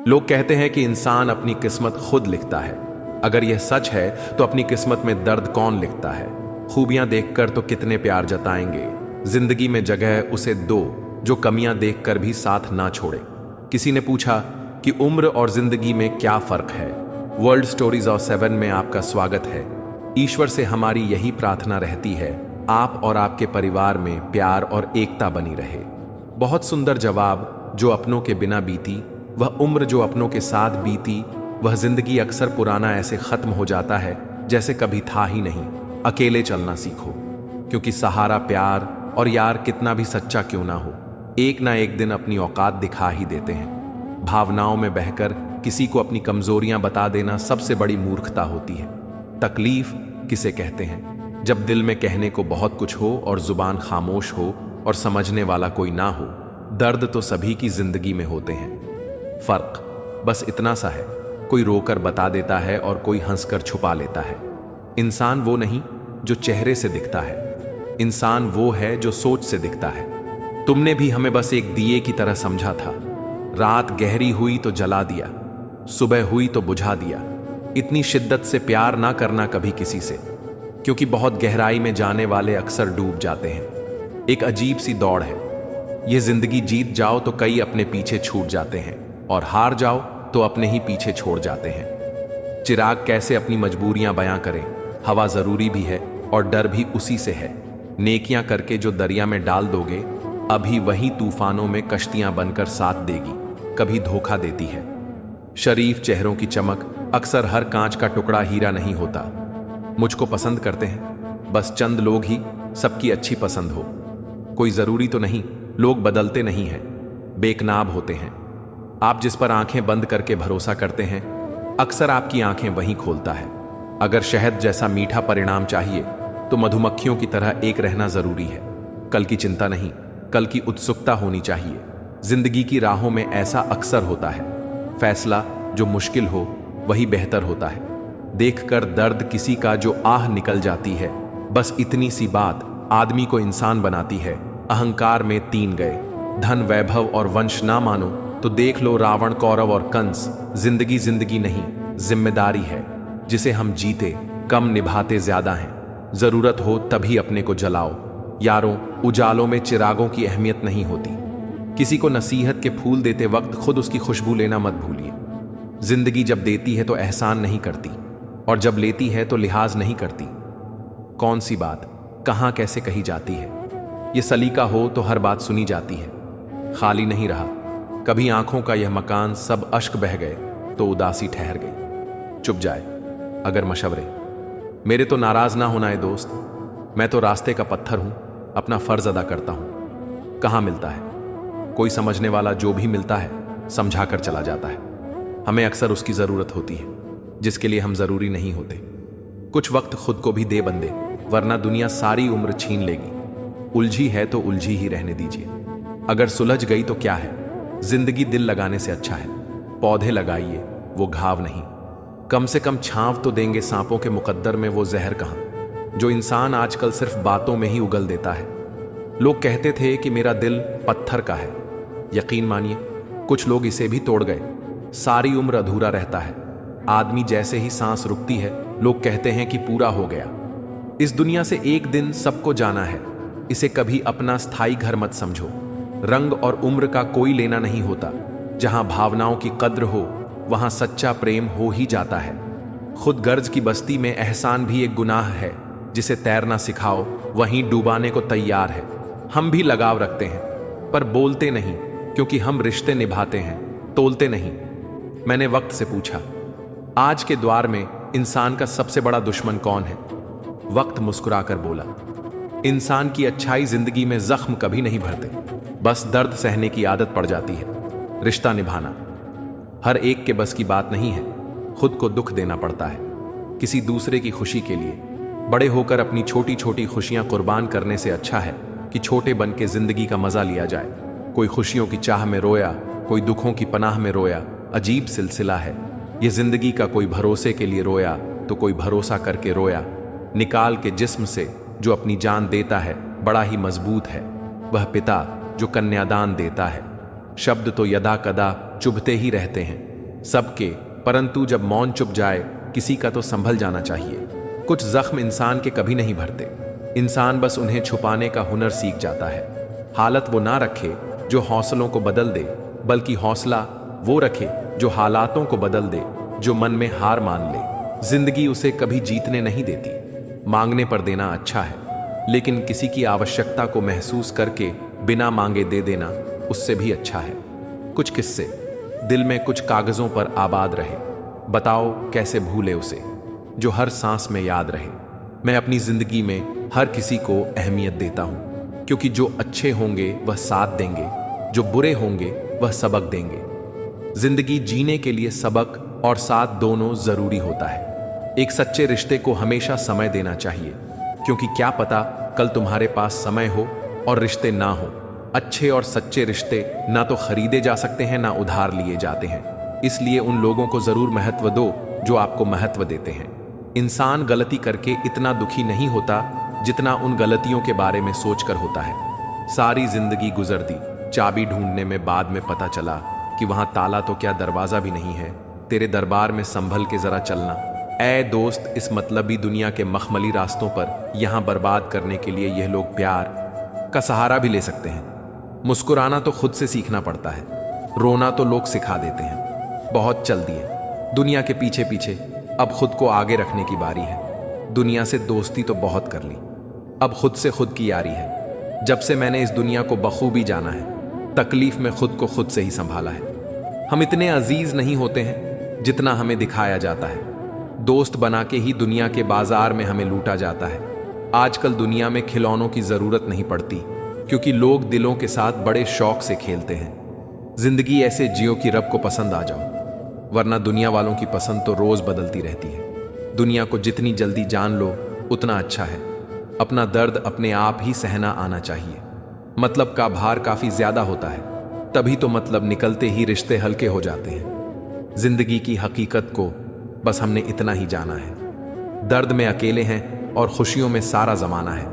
लोग कहते हैं कि इंसान अपनी किस्मत खुद लिखता है। अगर यह सच है तो अपनी किस्मत में दर्द कौन लिखता है? खूबियां देखकर तो कितने प्यार जताएंगे। जिंदगी में जगह उसे दो जो कमियां देखकर भी साथ ना छोड़े। किसी ने पूछा कि उम्र और जिंदगी में क्या फर्क है। वर्ल्ड स्टोरीज ऑफ 7 में आपका स्वागत है। ईश्वर से हमारी यही प्रार्थना रहती है, आप और आपके परिवार में प्यार और एकता बनी रहे। बहुत सुंदर जवाब। जो अपनों के बिना बीती वह उम्र जो अपनों के साथ बीती, वह जिंदगी अक्सर पुराना ऐसे खत्म हो जाता है जैसे कभी था ही नहीं। अकेले चलना सीखो, क्योंकि सहारा प्यार और यार कितना भी सच्चा क्यों ना हो, एक ना एक दिन अपनी औकात दिखा ही देते हैं। भावनाओं में बहकर किसी को अपनी कमजोरियां बता देना सबसे बड़ी मूर्खता होती है। तकलीफ किसे कहते हैं? जब दिल में कहने को बहुत कुछ हो और जुबान खामोश हो और समझने वाला कोई ना हो। दर्द तो सभी की जिंदगी में होते हैं। फर्क बस इतना सा है, कोई रोकर बता देता है और कोई हंसकर छुपा लेता है। इंसान वो नहीं जो चेहरे से दिखता है, इंसान वो है जो सोच से दिखता है। तुमने भी हमें बस एक दिए की तरह समझा था। रात गहरी हुई तो जला दिया, सुबह हुई तो बुझा दिया। इतनी शिद्दत से प्यार ना करना कभी किसी से, क्योंकि बहुत गहराई में जाने वाले अक्सर डूब जाते हैं। एक अजीब सी दौड़ है ये जिंदगी। जीत जाओ तो कई अपने पीछे छूट जाते हैं, और हार जाओ तो अपने ही पीछे छोड़ जाते हैं। चिराग कैसे अपनी मजबूरियां बयां करें? हवा जरूरी भी है और डर भी उसी से है। नेकियां करके जो दरिया में डाल दोगे, अभी वही तूफानों में कश्तियां बनकर साथ देगी। कभी धोखा देती है। शरीफ चेहरों की चमक अक्सर हर कांच का टुकड़ा हीरा नहीं होता। मुझको पसंद करते हैं बस चंद लोग ही, सबकी अच्छी पसंद हो कोई जरूरी तो नहीं। लोग बदलते नहीं हैं, बेकनाब होते हैं। आप जिस पर आंखें बंद करके भरोसा करते हैं, अक्सर आपकी आंखें वहीं खोलता है। अगर शहद जैसा मीठा परिणाम चाहिए तो मधुमक्खियों की तरह एक रहना जरूरी है। कल की चिंता नहीं, कल की उत्सुकता होनी चाहिए। जिंदगी की राहों में ऐसा अक्सर होता है। फैसला जो मुश्किल हो वही बेहतर होता है। देखकर दर्द किसी का जो आह निकल जाती है, बस इतनी सी बात आदमी को इंसान बनाती है। अहंकार में 3 गए, धन वैभव और वंश ना मानो तो देख लो रावण कौरव और कंस। जिंदगी जिंदगी नहीं, जिम्मेदारी है। जिसे हम जीते कम निभाते ज्यादा हैं। जरूरत हो तभी अपने को जलाओ। यारों, उजालों में चिरागों की अहमियत नहीं होती। किसी को नसीहत के फूल देते वक्त खुद उसकी खुशबू लेना मत भूलिए। जिंदगी जब देती है तो एहसान नहीं करती, और जब लेती है तो लिहाज नहीं करती। कौन सी बात कहां कैसे कही जाती है, ये सलीका हो तो हर बात सुनी जाती है। खाली नहीं रहा कभी आंखों का यह मकान, सब अश्क बह गए तो उदासी ठहर गई। चुप जाए अगर मशवरे मेरे तो नाराज ना होना है दोस्त। मैं तो रास्ते का पत्थर हूं, अपना फर्ज अदा करता हूं। कहां मिलता है कोई समझने वाला? जो भी मिलता है समझा कर चला जाता है। हमें अक्सर उसकी जरूरत होती है जिसके लिए हम जरूरी नहीं होते। कुछ वक्त खुद को भी दे बंदे, वरना दुनिया सारी उम्र छीन लेगी। उलझी है तो उलझी ही रहने दीजिए। अगर सुलझ गई तो क्या है, जिंदगी दिल लगाने से अच्छा है। पौधे लगाइए, वो घाव नहीं। कम से कम छांव तो देंगे सांपों के मुकद्दर में वो जहर कहां, जो इंसान आजकल सिर्फ बातों में ही उगल देता है। लोग कहते थे कि मेरा दिल पत्थर का है। यकीन मानिए कुछ लोग इसे भी तोड़ गए। सारी उम्र अधूरा रहता है। आदमी जैसे ही सांस रुकती है, लोग कहते हैं कि पूरा हो गया। इस दुनिया से एक दिन सबको जाना है। इसे कभी अपना स्थायी घर मत समझो। रंग और उम्र का कोई लेना नहीं होता। जहां भावनाओं की कद्र हो वहां सच्चा प्रेम हो ही जाता है। खुद गर्ज की बस्ती में एहसान भी एक गुनाह है। जिसे तैरना सिखाओ वहीं डुबाने को तैयार है। हम भी लगाव रखते हैं पर बोलते नहीं, क्योंकि हम रिश्ते निभाते हैं, तोलते नहीं। मैंने वक्त से पूछा, आज के द्वार में इंसान का सबसे बड़ा दुश्मन कौन है? वक्त मुस्कुराकर बोला, इंसान की अच्छाई जिंदगी में जख्म कभी नहीं भरते, बस दर्द सहने की आदत पड़ जाती है। रिश्ता निभाना हर एक के बस की बात नहीं है। खुद को दुख देना पड़ता है किसी दूसरे की खुशी के लिए। बड़े होकर अपनी छोटी छोटी खुशियां कुर्बान करने से अच्छा है कि छोटे बन के जिंदगी का मजा लिया जाए। कोई खुशियों की चाह में रोया, कोई दुखों की पनाह में रोया। अजीब सिलसिला है ये जिंदगी का। कोई भरोसे के लिए रोया तो कोई भरोसा करके रोया। निकाल के जिस्म से जो अपनी जान देता है बड़ा ही मजबूत है। वह पिता जो कन्यादान देता है। शब्द तो यदा कदा चुभते ही रहते हैं, सबके, परंतु जब मौन चुप जाए किसी का तो संभल जाना चाहिए। कुछ जख्म इंसान के कभी नहीं भरते, इंसान बस उन्हें छुपाने का हुनर सीख जाता है। हालत वो ना रखे जो हौसलों को बदल दे, बल्कि हौसला वो रखे जो हालातों को बदल दे, जो मन में हार मान ले। जिंदगी उसे कभी जीतने नहीं देती। मांगने पर देना अच्छा है, लेकिन किसी की आवश्यकता को महसूस करके बिना मांगे दे देना उससे भी अच्छा है। कुछ किस्से दिल में कुछ कागजों पर आबाद रहे, बताओ कैसे भूले उसे जो हर सांस में याद रहे। मैं अपनी जिंदगी में हर किसी को अहमियत देता हूं, क्योंकि जो अच्छे होंगे वह साथ देंगे, जो बुरे होंगे वह सबक देंगे। जिंदगी जीने के लिए सबक और साथ दोनों जरूरी होता है। एक सच्चे रिश्ते को हमेशा समय देना चाहिए, क्योंकि क्या पता कल तुम्हारे पास समय हो और रिश्ते ना हो। अच्छे और सच्चे रिश्ते ना तो खरीदे जा सकते हैं, ना उधार लिए जाते हैं। इसलिए उन लोगों को जरूर महत्व दो जो आपको महत्व देते हैं। इंसान गलती करके इतना दुखी नहीं होता जितना उन गलतियों के बारे में सोचकर होता है। सारी जिंदगी गुजर दी चाबी ढूंढने में, बाद में पता चला कि वहां ताला तो क्या दरवाजा भी नहीं है। तेरे दरबार में संभल के जरा चलना। ऐ दोस्त, इस मतलबी दुनिया के मखमली रास्तों पर यहां बर्बाद करने के लिए यह लोग प्यार का सहारा भी ले सकते हैं। मुस्कुराना तो खुद से सीखना पड़ता है, रोना तो लोग सिखा देते हैं। बहुत चल दिए दुनिया के पीछे पीछे, अब खुद को आगे रखने की बारी है। दुनिया से दोस्ती तो बहुत कर ली, अब खुद से खुद की यारी है। जब से मैंने इस दुनिया को बखूबी जाना है, तकलीफ में खुद को खुद से ही संभाला है। हम इतने अजीज नहीं होते हैं जितना हमें दिखाया जाता है। दोस्त बना के ही दुनिया के बाजार में हमें लूटा जाता है। आजकल दुनिया में खिलौनों की जरूरत नहीं पड़ती, क्योंकि लोग दिलों के साथ बड़े शौक से खेलते हैं। जिंदगी ऐसे जियो कि रब को पसंद आ जाओ, वरना दुनिया वालों की पसंद तो रोज बदलती रहती है। दुनिया को जितनी जल्दी जान लो उतना अच्छा है। अपना दर्द अपने आप ही सहना आना चाहिए। मतलब का भार काफी ज्यादा होता है, तभी तो मतलब निकलते ही रिश्ते हल्के हो जाते हैं। जिंदगी की हकीकत को बस हमने इतना ही जाना है। दर्द में अकेले हैं और खुशियों में सारा जमाना है।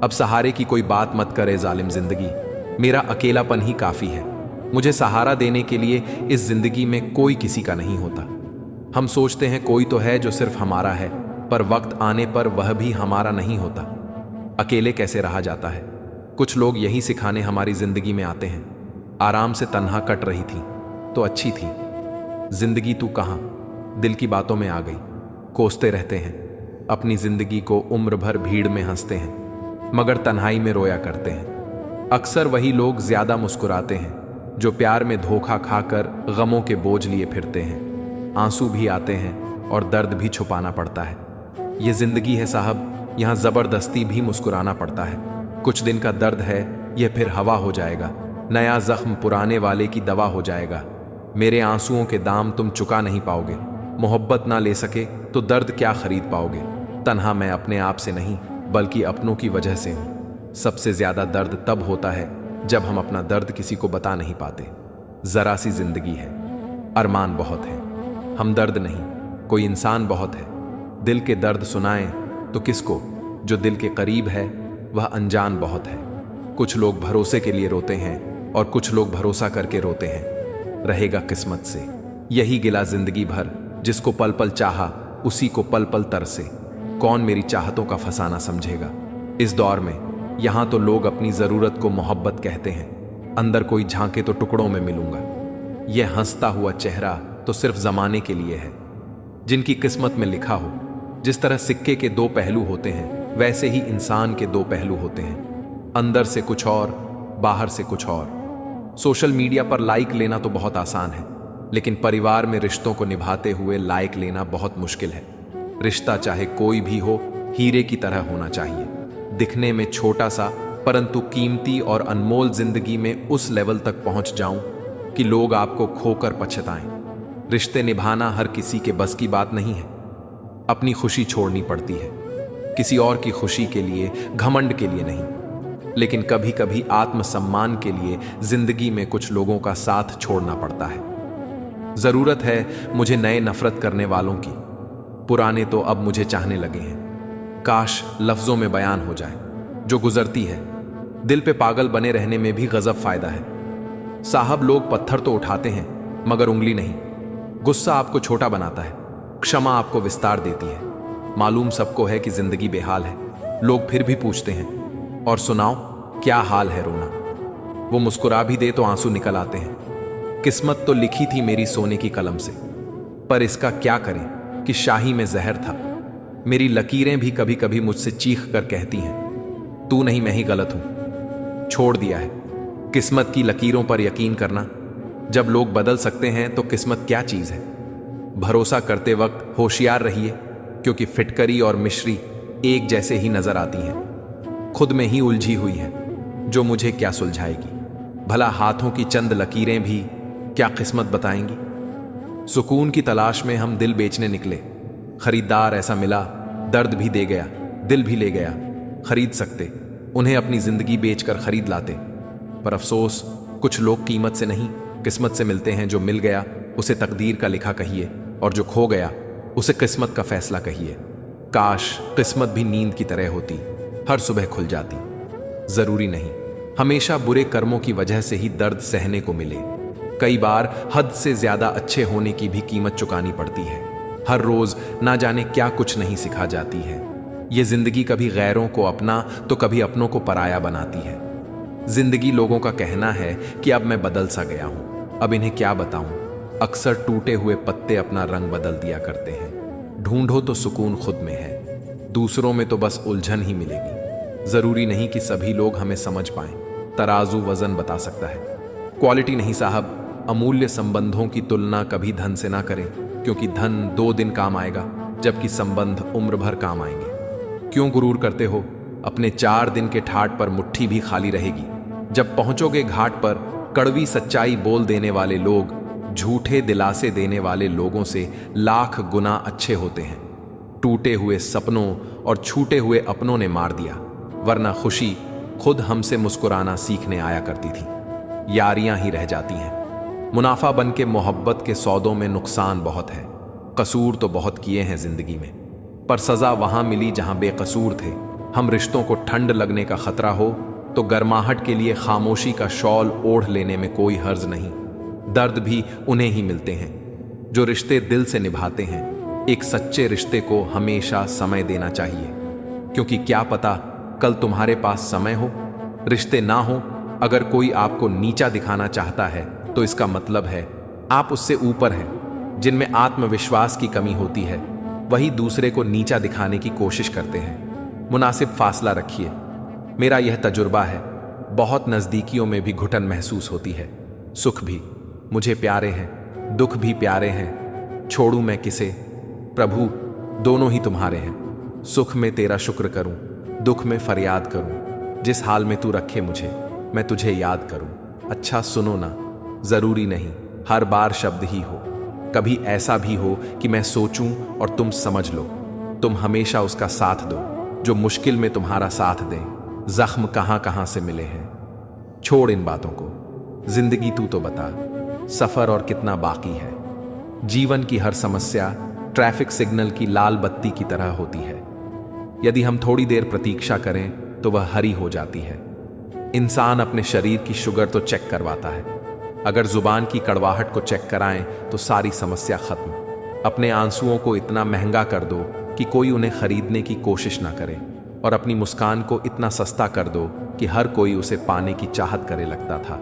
अब सहारे की कोई बात मत करे जालिम जिंदगी, मेरा अकेलापन ही काफी है। मुझे सहारा देने के लिए इस जिंदगी में कोई किसी का नहीं होता। हम सोचते हैं कोई तो है जो सिर्फ हमारा है, पर वक्त आने पर वह भी हमारा नहीं होता। अकेले कैसे रहा जाता है। कुछ लोग यही सिखाने हमारी जिंदगी में आते हैं। आराम से तन्हा कट रही थी तो अच्छी थी जिंदगी, तू कहां दिल की बातों में आ गई। कोसते रहते हैं अपनी जिंदगी को, उम्र भर भीड़ में हंसते हैं मगर तन्हाई में रोया करते हैं। अक्सर वही लोग ज्यादा मुस्कुराते हैं जो प्यार में धोखा खाकर गमों के बोझ लिए फिरते हैं। आंसू भी आते हैं और दर्द भी छुपाना पड़ता है। ये जिंदगी है साहब, यहाँ जबरदस्ती भी मुस्कुराना पड़ता है। कुछ दिन का दर्द है, यह फिर हवा हो जाएगा। नया जख्म पुराने वाले की दवा हो जाएगा। मेरे आंसुओं के दाम तुम चुका नहीं पाओगे। मोहब्बत ना ले सके तो दर्द क्या खरीद पाओगे। तन्हा मैं अपने आप से नहीं, बल्कि अपनों की वजह से हूं। सबसे ज्यादा दर्द तब होता है जब हम अपना दर्द किसी को बता नहीं पाते। जरा सी जिंदगी है, अरमान बहुत है, हमदर्द नहीं। कोई इंसान बहुत है, दिल के दर्द सुनाएं तो किसको। जो दिल के करीब है वह अनजान बहुत है। कुछ लोग भरोसे के लिए रोते हैं और कुछ लोग भरोसा करके रोते हैं। रहेगा किस्मत से यही गिला जिंदगी भर। जिसको पल पल चाहा उसी को पल पल तरसे। कौन मेरी चाहतों का फसाना समझेगा। इस दौर में यहां तो लोग अपनी जरूरत को मोहब्बत कहते हैं। अंदर कोई झांके तो टुकड़ों में मिलूंगा। यह हंसता हुआ चेहरा तो सिर्फ जमाने के लिए है। जिनकी किस्मत में लिखा हो, जिस तरह सिक्के के दो पहलू होते हैं, वैसे ही इंसान के दो पहलू होते हैं। अंदर से कुछ और, बाहर से कुछ और। सोशल मीडिया पर लाइक लेना तो बहुत आसान है, लेकिन परिवार में रिश्तों को निभाते हुए लाइक लेना बहुत मुश्किल है। रिश्ता चाहे कोई भी हो, हीरे की तरह होना चाहिए। दिखने में छोटा सा परंतु कीमती और अनमोल जिंदगी में उस लेवल तक पहुंच जाऊं कि लोग आपको खोकर पछताएं। रिश्ते निभाना हर किसी के बस की बात नहीं है। अपनी खुशी छोड़नी पड़ती है, किसी और की खुशी के लिए, घमंड के लिए नहीं। लेकिन कभी कभी आत्मसम्मान के लिए जिंदगी में कुछ लोगों का साथ छोड़ना पड़ता है। जरूरत है मुझे नए नफरत करने वालों की, पुराने तो अब मुझे चाहने लगे हैं। काश लफ्जों में बयान हो जाए जो गुजरती है। दिल पे पागल बने रहने में भी गजब फायदा है। साहब लोग पत्थर तो उठाते हैं मगर उंगली नहीं। गुस्सा आपको छोटा बनाता है, क्षमा आपको विस्तार देती है। मालूम सबको है कि जिंदगी बेहाल है, लोग फिर भी पूछते हैं, और सुनाओ क्या हाल है रोना। वो मुस्कुरा भी दे तो आंसू निकल आते हैं। किस्मत तो लिखी थी मेरी सोने की कलम से, पर इसका क्या करें कि शाही में जहर था। मेरी लकीरें भी कभी कभी मुझसे चीख कर कहती हैं, तू नहीं मैं ही गलत हूं। छोड़ दिया है किस्मत की लकीरों पर यकीन करना। जब लोग बदल सकते हैं तो किस्मत क्या चीज है। भरोसा करते वक्त होशियार रहिए, क्योंकि फिटकरी और मिश्री एक जैसे ही नजर आती हैं। खुद में ही उलझी हुई है, जो मुझे क्या सुलझाएगी। भला हाथों की चंद लकीरें भी क्या किस्मत बताएंगी। सुकून की तलाश में हम दिल बेचने निकले। खरीदार ऐसा मिला, दर्द भी दे गया, दिल भी ले गया। खरीद सकते, उन्हें अपनी जिंदगी बेचकर खरीद लाते। पर अफसोस, कुछ लोग कीमत से नहीं किस्मत से मिलते हैं। जो मिल गया उसे तकदीर का लिखा कहिए, और जो खो गया उसे किस्मत का फैसला कहिए। काश किस्मत भी नींद की तरह होती, हर सुबह खुल जाती। जरूरी नहीं हमेशा बुरे कर्मों की वजह से ही दर्द सहने को मिले। कई बार हद से ज्यादा अच्छे होने की भी कीमत चुकानी पड़ती है। हर रोज ना जाने क्या कुछ नहीं सिखा जाती है। ये जिंदगी कभी गैरों को अपना तो कभी अपनों को पराया बनाती है। जिंदगी लोगों का कहना है कि अब मैं बदल सा गया हूं, अब इन्हें क्या बताऊं। अक्सर टूटे हुए पत्ते अपना रंग बदल दिया करते हैं। ढूंढो तो सुकून खुद में है, दूसरों में तो बस उलझन ही मिलेगी। जरूरी नहीं कि सभी लोग हमें समझ पाएं। तराजू वजन बता सकता है, क्वालिटी नहीं साहब। अमूल्य संबंधों की तुलना कभी धन से ना करें, क्योंकि धन 2 दिन काम आएगा, जबकि संबंध उम्र भर काम आएंगे। क्यों गुरूर करते हो, अपने 4 दिन के ठाट पर मुट्ठी भी खाली रहेगी। जब पहुंचोगे घाट पर, कड़वी सच्चाई बोल देने वाले लोग झूठे दिलासे देने वाले लोगों से लाख गुना अच्छे होते हैं। टूटे हुए सपनों और छूटे हुए अपनों ने मार दिया, वरना खुशी खुद हमसे मुस्कुराना सीखने आया करती थी। यारियां ही रह जाती हैं। मुनाफा बन के मोहब्बत के सौदों में नुकसान बहुत है। कसूर तो बहुत किए हैं जिंदगी में, पर सजा वहां मिली जहां बेकसूर थे। हम रिश्तों को ठंड लगने का खतरा हो तो गर्माहट के लिए खामोशी का शॉल ओढ़ लेने में कोई हर्ज नहीं। दर्द भी उन्हें ही मिलते हैं जो रिश्ते दिल से निभाते हैं। एक सच्चे रिश्ते को हमेशा समय देना चाहिए, क्योंकि क्या पता कल तुम्हारे पास समय हो, रिश्ते ना हो। अगर कोई आपको नीचा दिखाना चाहता है तो इसका मतलब है आप उससे ऊपर हैं। जिनमें आत्मविश्वास की कमी होती है वही दूसरे को नीचा दिखाने की कोशिश करते हैं। मुनासिब फासला रखिए। मेरा यह तजुर्बा है, बहुत नजदीकियों में भी घुटन महसूस होती है। सुख भी मुझे प्यारे हैं, दुख भी प्यारे हैं। छोड़ूं मैं किसे प्रभु, दोनों ही तुम्हारे हैं। सुख में तेरा शुक्र करूं, दुख में फरियाद करूं। जिस हाल में तू रखे मुझे, मैं तुझे याद करूं। अच्छा सुनो ना, जरूरी नहीं हर बार शब्द ही हो। कभी ऐसा भी हो कि मैं सोचूं और तुम समझ लो। तुम हमेशा उसका साथ दो जो मुश्किल में तुम्हारा साथ दे। जख्म कहां कहां से मिले हैं, छोड़ इन बातों को। जिंदगी तू तो बता, सफर और कितना बाकी है। जीवन की हर समस्या ट्रैफिक सिग्नल की लाल बत्ती की तरह होती है। यदि हम थोड़ी देर प्रतीक्षा करें तो वह हरी हो जाती है। इंसान अपने शरीर की शुगर तो चेक करवाता है, अगर जुबान की कड़वाहट को चेक कराएं तो सारी समस्या खत्म। अपने आंसुओं को इतना महंगा कर दो कि कोई उन्हें खरीदने की कोशिश ना करे, और अपनी मुस्कान को इतना सस्ता कर दो कि हर कोई उसे पाने की चाहत करे लगता था।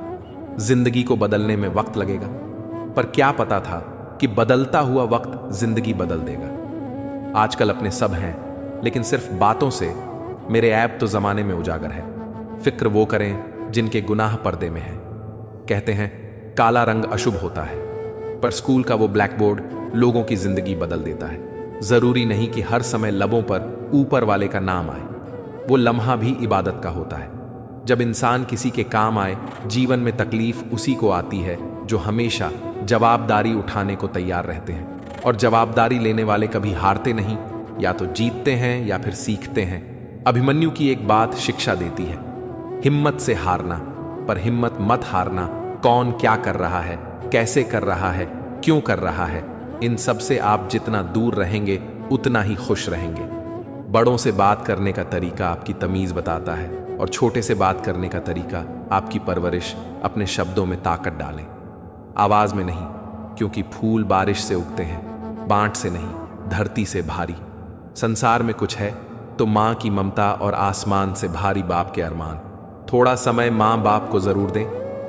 जिंदगी को बदलने में वक्त लगेगा, पर क्या पता था कि बदलता हुआ वक्त जिंदगी बदल देगा। आजकल अपने सब हैं, लेकिन सिर्फ बातों से। मेरे ऐब तो जमाने में उजागर है। फिक्र वो करें जिनके गुनाह पर्दे में है। कहते हैं काला रंग अशुभ होता है, पर स्कूल का वो ब्लैक बोर्ड लोगों की जिंदगी बदल देता है। जरूरी नहीं कि हर समय लबों पर ऊपर वाले का नाम आए, वो लम्हा भी इबादत का होता है। जब इंसान किसी के काम आए, जीवन में तकलीफ उसी को आती है जो हमेशा जवाबदारी उठाने को तैयार रहते हैं। और जवाबदारी लेने वाले कभी हारते नहीं, या तो जीतते हैं या फिर सीखते हैं। अभिमन्यु की एक बात शिक्षा देती है, हिम्मत से हारना, पर हिम्मत मत हारना। कौन क्या कर रहा है, कैसे कर रहा है, क्यों कर रहा है, इन सब से आप जितना दूर रहेंगे उतना ही खुश रहेंगे। बड़ों से बात करने का तरीका आपकी तमीज बताता है, और छोटे से बात करने का तरीका आपकी परवरिश। अपने शब्दों में ताकत डालें, आवाज में नहीं, क्योंकि फूल बारिश से उगते हैं, बांट से नहीं, धरती से भारी। संसार में कुछ है तो माँ की ममता और आसमान से भारी बाप के अरमान। थोड़ा समय माँ बाप को जरूर दें।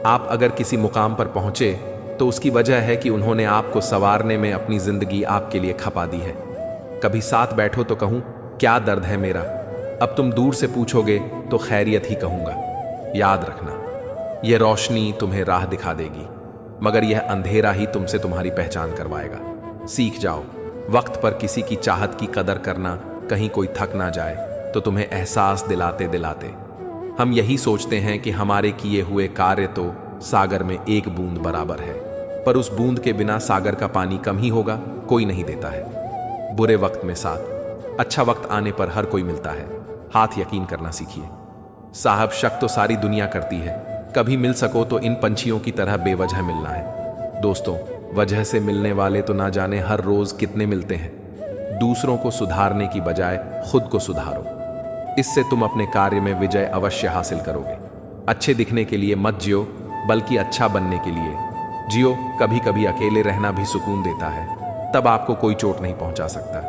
आप अगर किसी मुकाम पर पहुंचे तो उसकी वजह है कि उन्होंने आपको संवारने में अपनी जिंदगी आपके लिए खपा दी है। कभी साथ बैठो तो कहूं क्या दर्द है मेरा, अब तुम दूर से पूछोगे तो खैरियत ही कहूंगा। याद रखना, यह रोशनी तुम्हें राह दिखा देगी, मगर यह अंधेरा ही तुमसे तुम्हारी पहचान करवाएगा। सीख जाओ वक्त पर किसी की चाहत की कदर करना, कहीं कोई थक ना जाए तो तुम्हें एहसास दिलाते दिलाते। हम यही सोचते हैं कि हमारे किए हुए कार्य तो सागर में एक बूंद बराबर है, पर उस बूंद के बिना सागर का पानी कम ही होगा, कोई नहीं देता है। बुरे वक्त में साथ, अच्छा वक्त आने पर हर कोई मिलता है। हाथ यकीन करना सीखिए। साहब शक तो सारी दुनिया करती है, कभी मिल सको तो इन पंछियों की तरह बेवजह मिलना है। दोस्तों, वजह से मिलने वाले तो ना जाने हर रोज कितने मिलते हैं। दूसरों को सुधारने की बजाय खुद को सुधारो, इससे तुम अपने कार्य में विजय अवश्य हासिल करोगे। अच्छे दिखने के लिए मत जियो, बल्कि अच्छा बनने के लिए जियो। कभी कभी अकेले रहना भी सुकून देता है, तब आपको कोई चोट नहीं पहुंचा सकता।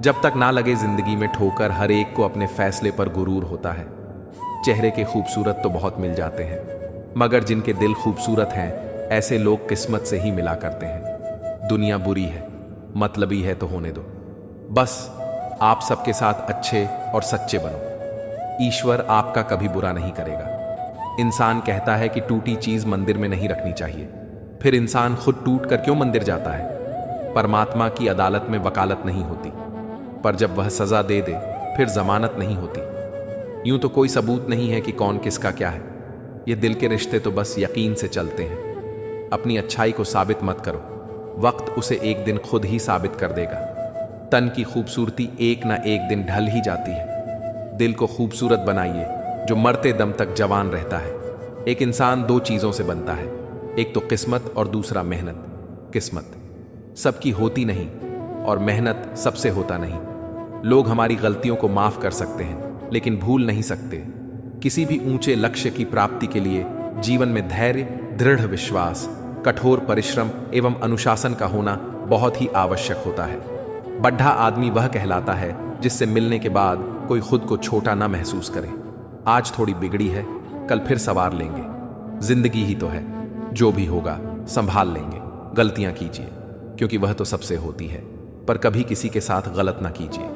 जब तक ना लगे जिंदगी में ठोकर, हर एक को अपने फैसले पर गुरूर होता है। चेहरे के खूबसूरत तो बहुत मिल जाते हैं, मगर जिनके दिल खूबसूरत हैं, ऐसे लोग किस्मत से ही मिला करते हैं। दुनिया बुरी है, मतलबी है तो होने दो। बस आप सबके साथ अच्छे और सच्चे बनो, ईश्वर आपका कभी बुरा नहीं करेगा। इंसान कहता है कि टूटी चीज मंदिर में नहीं रखनी चाहिए, फिर इंसान खुद टूट कर क्यों मंदिर जाता है? परमात्मा की अदालत में वकालत नहीं होती, पर जब वह सजा दे दे फिर जमानत नहीं होती। यूं तो कोई सबूत नहीं है कि कौन किसका क्या है। ये दिल के रिश्ते तो बस यकीन से चलते हैं। अपनी अच्छाई को साबित मत करो, वक्त उसे एक दिन खुद ही साबित कर देगा। तन की खूबसूरती एक ना एक दिन ढल ही जाती है। दिल को खूबसूरत बनाइए, जो मरते दम तक जवान रहता है। एक इंसान दो चीजों से बनता है, एक तो किस्मत और दूसरा मेहनत। किस्मत सबकी होती नहीं और मेहनत सबसे होता नहीं। लोग हमारी गलतियों को माफ कर सकते हैं, लेकिन भूल नहीं सकते। किसी भी ऊंचे लक्ष्य की प्राप्ति के लिए जीवन में धैर्य, दृढ़ विश्वास, कठोर परिश्रम एवं अनुशासन का होना बहुत ही आवश्यक होता है। बड्ढा आदमी वह कहलाता है जिससे मिलने के बाद कोई खुद को छोटा ना महसूस करे। आज थोड़ी बिगड़ी है, कल फिर संवार लेंगे। जिंदगी ही तो है, जो भी होगा संभाल लेंगे। गलतियां कीजिए, क्योंकि वह तो सबसे होती है, पर कभी किसी के साथ गलत ना कीजिए।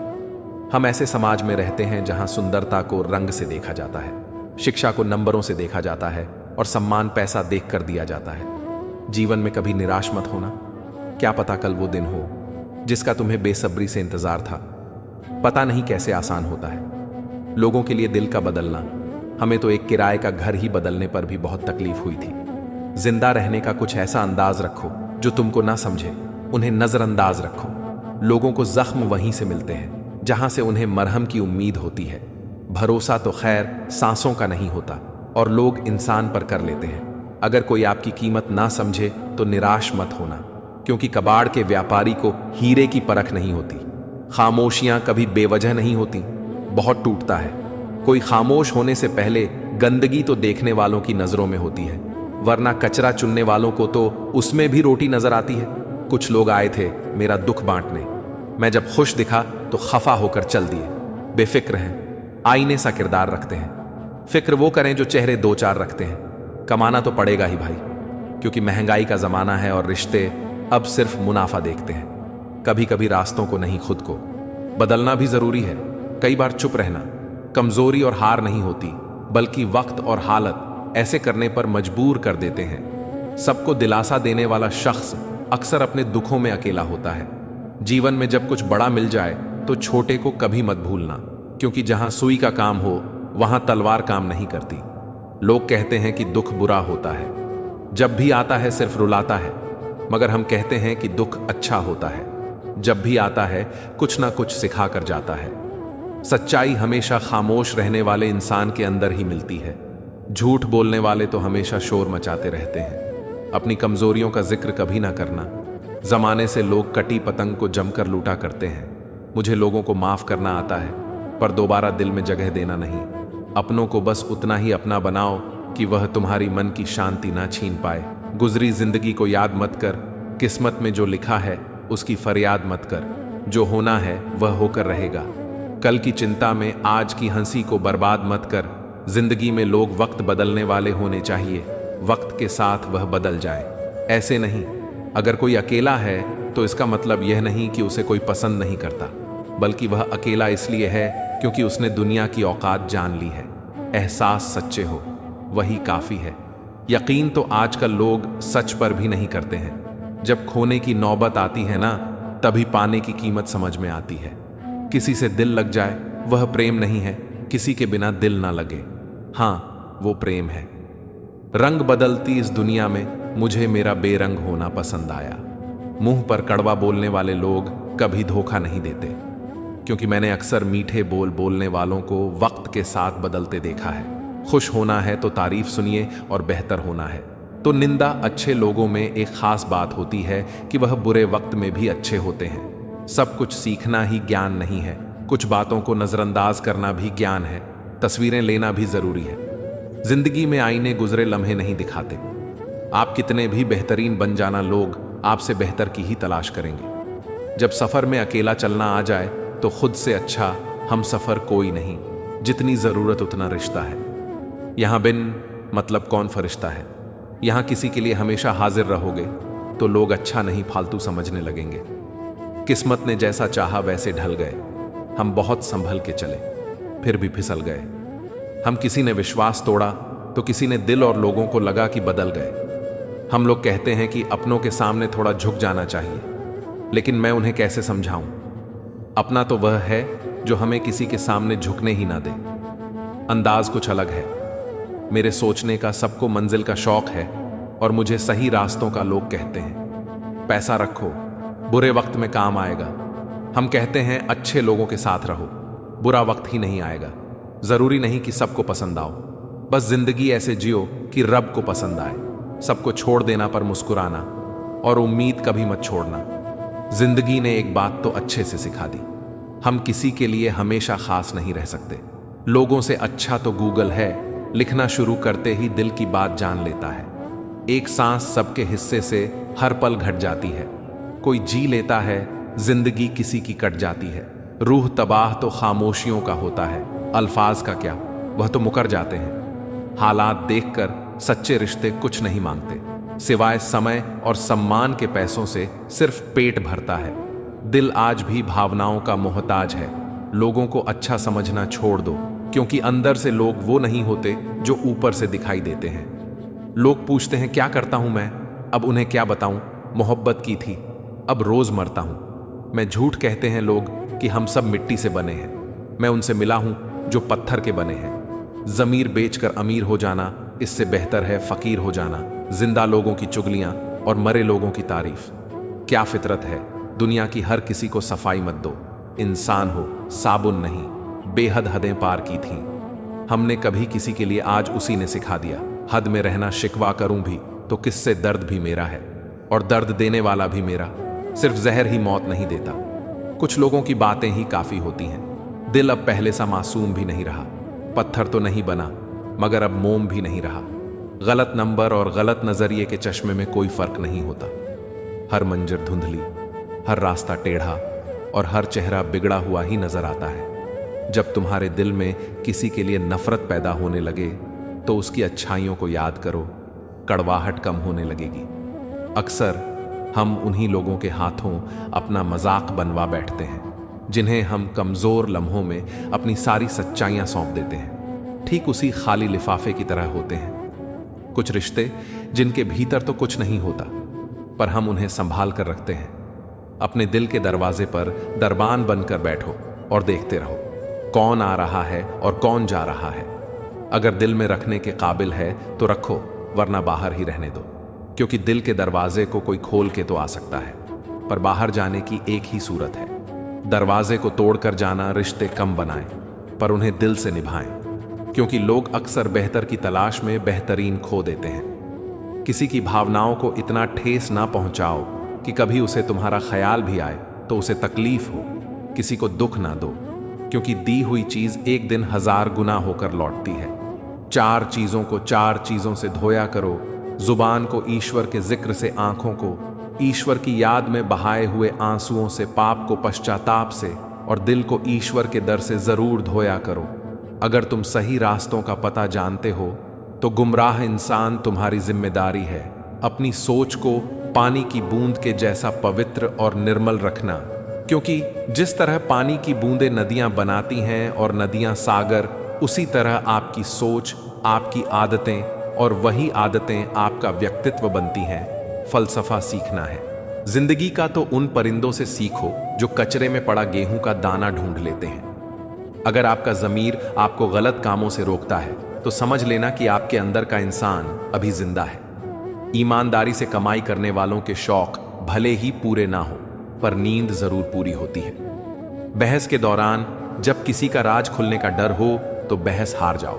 हम ऐसे समाज में रहते हैं जहां सुंदरता को रंग से देखा जाता है, शिक्षा को नंबरों से देखा जाता है और सम्मान पैसा देख कर दिया जाता है। जीवन में कभी निराश मत होना, क्या पता कल वो दिन हो जिसका तुम्हें बेसब्री से इंतजार था। पता नहीं कैसे आसान होता है लोगों के लिए दिल का बदलना। हमें तो एक किराए का घर ही बदलने पर भी बहुत तकलीफ हुई थी। जिंदा रहने का कुछ ऐसा अंदाज रखो जो तुमको ना समझे, उन्हें नजरअंदाज रखो। लोगों को जख्म वहीं से मिलते हैं जहां से उन्हें मरहम की उम्मीद होती है। भरोसा तो खैर सांसों का नहीं होता और लोग इंसान पर कर लेते हैं। अगर कोई आपकी कीमत ना समझे तो निराश मत होना, क्योंकि कबाड़ के व्यापारी को हीरे की परख नहीं होती। खामोशियां कभी बेवजह नहीं होती, बहुत टूटता है। कोई खामोश होने से पहले गंदगी तो देखने वालों की नजरों में होती है, वरना कचरा चुनने वालों को तो उसमें भी रोटी नजर आती है। कुछ लोग आए थे मेरा दुख बांटने, मैं जब खुश दिखा तो खफा होकर चल दिए। बेफिक्र हैं, आईने सा किरदार रखते हैं। फिक्र वो करें जो चेहरे दो चार रखते हैं। कमाना तो पड़ेगा ही भाई, क्योंकि महंगाई का जमाना है और रिश्ते अब सिर्फ मुनाफा देखते हैं। कभी कभी रास्तों को नहीं, खुद को बदलना भी जरूरी है। कई बार चुप रहना कमजोरी और हार नहीं होती, बल्कि वक्त और हालत ऐसे करने पर मजबूर कर देते हैं। सबको दिलासा देने वाला शख्स अक्सर अपने दुखों में अकेला होता है। जीवन में जब कुछ बड़ा मिल जाए तो छोटे को कभी मत भूलना, क्योंकि जहां सुई का काम हो वहां तलवार काम नहीं करती। लोग कहते हैं कि दुख बुरा होता है, जब भी आता है सिर्फ रुलाता है, मगर हम कहते हैं कि दुख अच्छा होता है, जब भी आता है कुछ ना कुछ सिखा कर जाता है। सच्चाई हमेशा खामोश रहने वाले इंसान के अंदर ही मिलती है। झूठ बोलने वाले तो हमेशा शोर मचाते रहते हैं। अपनी कमजोरियों का जिक्र कभी ना करना। जमाने से लोग कटी पतंग को जमकर लूटा करते हैं। मुझे लोगों को माफ करना आता है, पर दोबारा दिल में जगह देना नहीं। अपनों को बस उतना ही अपना बनाओ कि वह तुम्हारी मन की शांति ना छीन पाए। गुजरी जिंदगी को याद मत कर, किस्मत में जो लिखा है उसकी फरियाद मत कर, जो होना है वह होकर रहेगा। कल की चिंता में आज की हंसी को बर्बाद मत कर। जिंदगी में लोग वक्त बदलने वाले होने चाहिए, वक्त के साथ वह बदल जाए, ऐसे नहीं। अगर कोई अकेला है तो इसका मतलब यह नहीं कि उसे कोई पसंद नहीं करता, बल्कि वह अकेला इसलिए है क्योंकि उसने दुनिया की औकात जान ली है। एहसास सच्चे हो वही काफी है। यकीन तो आजकल लोग सच पर भी नहीं करते हैं। जब खोने की नौबत आती है ना, तभी पाने की कीमत समझ में आती है। किसी से दिल लग जाए वह प्रेम नहीं है, किसी के बिना दिल ना लगे, हाँ वो प्रेम है। रंग बदलती इस दुनिया में मुझे मेरा बेरंग होना पसंद आया। मुंह पर कड़वा बोलने वाले लोग कभी धोखा नहीं देते, क्योंकि मैंने अक्सर मीठे बोल बोलने वालों को वक्त के साथ बदलते देखा है। खुश होना है तो तारीफ सुनिए और बेहतर होना है तो निंदा। अच्छे लोगों में एक खास बात होती है कि वह बुरे वक्त में भी अच्छे होते हैं। सब कुछ सीखना ही ज्ञान नहीं है, कुछ बातों को नजरअंदाज करना भी ज्ञान है, तस्वीरें लेना भी जरूरी है। जिंदगी में आईने गुजरे लम्हे नहीं दिखाते। आप कितने भी बेहतरीन बन जाना, लोग आपसे बेहतर की ही तलाश करेंगे। जब सफर में अकेला चलना आ जाए तो खुद से अच्छा हम सफर कोई नहीं, जितनी जरूरत उतना रिश्ता है। यहां बिन मतलब कौन फरिश्ता है। यहां किसी के लिए हमेशा हाजिर रहोगे तो लोग अच्छा नहीं फालतू समझने लगेंगे। किस्मत ने जैसा चाहा वैसे ढल गए। हम बहुत संभल के चले, फिर भी फिसल गए। हम किसी ने विश्वास तोड़ा तो किसी ने दिल, और लोगों को लगा कि बदल गए। हम लोग कहते हैं कि अपनों के सामने थोड़ा झुक जाना चाहिए, लेकिन मैं उन्हें कैसे समझाऊं। अपना तो वह है जो हमें किसी के सामने झुकने ही ना दे। अंदाज कुछ अलग है। मेरे सोचने का सबको मंजिल का शौक है, और मुझे सही रास्तों का लोग कहते हैं। पैसा रखो, बुरे वक्त में काम आएगा। हम कहते हैं अच्छे लोगों के साथ रहो, बुरा वक्त ही नहीं आएगा। जरूरी नहीं कि सबको पसंद आओ, बस जिंदगी ऐसे जियो कि रब को पसंद आए। सबको छोड़ देना पर मुस्कुराना, और उम्मीद कभी मत छोड़ना। जिंदगी ने एक बात तो अच्छे से सिखा दी, हम किसी के लिए हमेशा खास नहीं रह सकते। लोगों से अच्छा तो गूगल है, लिखना शुरू करते ही दिल की बात जान लेता है। एक सांस सबके हिस्से से हर पल घट जाती है। कोई जी लेता है, जिंदगी किसी की कट जाती है। रूह तबाह तो खामोशियों का होता है, अल्फाज का क्या, वह तो मुकर जाते हैं। हालात देखकर सच्चे रिश्ते कुछ नहीं मांगते, सिवाय समय और सम्मान के पैसों से सिर्फ पेट भरता है। दिल आज भी भावनाओं का मोहताज है। लोगों को अच्छा समझना छोड़ दो, क्योंकि अंदर से लोग वो नहीं होते जो ऊपर से दिखाई देते हैं। लोग पूछते हैं क्या करता हूं मैं, अब उन्हें क्या बताऊं। मोहब्बत की थी, अब रोज मरता हूं। मैं झूठ कहते हैं लोग कि हम सब मिट्टी से बने हैं। मैं उनसे मिला हूं जो पत्थर के बने हैं। जमीर बेचकर अमीर हो जाना, इससे बेहतर है फकीर हो जाना। जिंदा लोगों की चुगलियां और मरे लोगों की तारीफ। क्या फितरत है, दुनिया की हर किसी को सफाई मत दो। इंसान हो, साबुन नहीं। बेहद हदें पार की थीं हमने कभी किसी के लिए, आज उसी ने सिखा दिया। हद में रहना शिकवा करूं भी तो किससे, दर्द भी मेरा है और दर्द देने वाला भी मेरा। सिर्फ जहर ही मौत नहीं देता। कुछ लोगों की बातें ही काफी होती हैं। दिल अब पहले सा मासूम भी नहीं रहा। पत्थर तो नहीं बना, मगर अब मोम भी नहीं रहा। गलत नंबर और गलत नजरिए के चश्मे में कोई फर्क नहीं होता। हर मंजर धुंधली, हर रास्ता टेढ़ा और हर चेहरा बिगड़ा हुआ ही नजर आता है। जब तुम्हारे दिल में किसी के लिए नफरत पैदा होने लगे तो उसकी अच्छाइयों को याद करो, कड़वाहट कम होने लगेगी। अक्सर हम उन्हीं लोगों के हाथों अपना मजाक बनवा बैठते हैं जिन्हें हम कमजोर लम्हों में अपनी सारी सच्चाइयां सौंप देते हैं। ठीक उसी खाली लिफाफे की तरह होते हैं कुछ रिश्ते जिनके भीतर तो कुछ नहीं होता, पर हम उन्हें संभाल कर रखते हैं। अपने दिल के दरवाजे पर दरबान बनकर बैठो और देखते रहो कौन आ रहा है और कौन जा रहा है। अगर दिल में रखने के काबिल है तो रखो, वरना बाहर ही रहने दो, क्योंकि दिल के दरवाजे को कोई खोल के तो आ सकता है, पर बाहर जाने की एक ही सूरत है। दरवाजे को तोड़कर जाना। रिश्ते कम बनाएं, पर उन्हें दिल से निभाएं, क्योंकि लोग अक्सर बेहतर की तलाश में बेहतरीन खो देते हैं। किसी की भावनाओं को इतना ठेस ना पहुंचाओ कि कभी उसे तुम्हारा ख्याल भी आए तो उसे तकलीफ हो। किसी को दुख ना दो, क्योंकि दी हुई चीज एक दिन 1000 गुना होकर लौटती है। 4 चीजों को 4 चीजों से धोया करो। जुबान को ईश्वर के जिक्र से, आंखों को ईश्वर की याद में बहाए हुए आंसुओं से पाप को पश्चाताप से और दिल को ईश्वर के दर से जरूर धोया करो। अगर तुम सही रास्तों का पता जानते हो तो गुमराह इंसान तुम्हारी जिम्मेदारी है अपनी सोच को पानी की बूंद के जैसा पवित्र और निर्मल रखना, क्योंकि जिस तरह पानी की बूंदें नदियां बनाती हैं और नदियां सागर, उसी तरह आपकी सोच, आपकी आदतें और वही आदतें आपका व्यक्तित्व बनती हैं। फलसफा सीखना है जिंदगी का तो उन परिंदों से सीखो जो कचरे में पड़ा गेहूं का दाना ढूंढ लेते हैं। अगर आपका ज़मीर आपको गलत कामों से रोकता है तो समझ लेना कि आपके अंदर का इंसान अभी जिंदा है। ईमानदारी से कमाई करने वालों के शौक भले ही पूरे ना हो, पर नींद जरूर पूरी होती है। बहस के दौरान जब किसी का राज खुलने का डर हो तो बहस हार जाओ,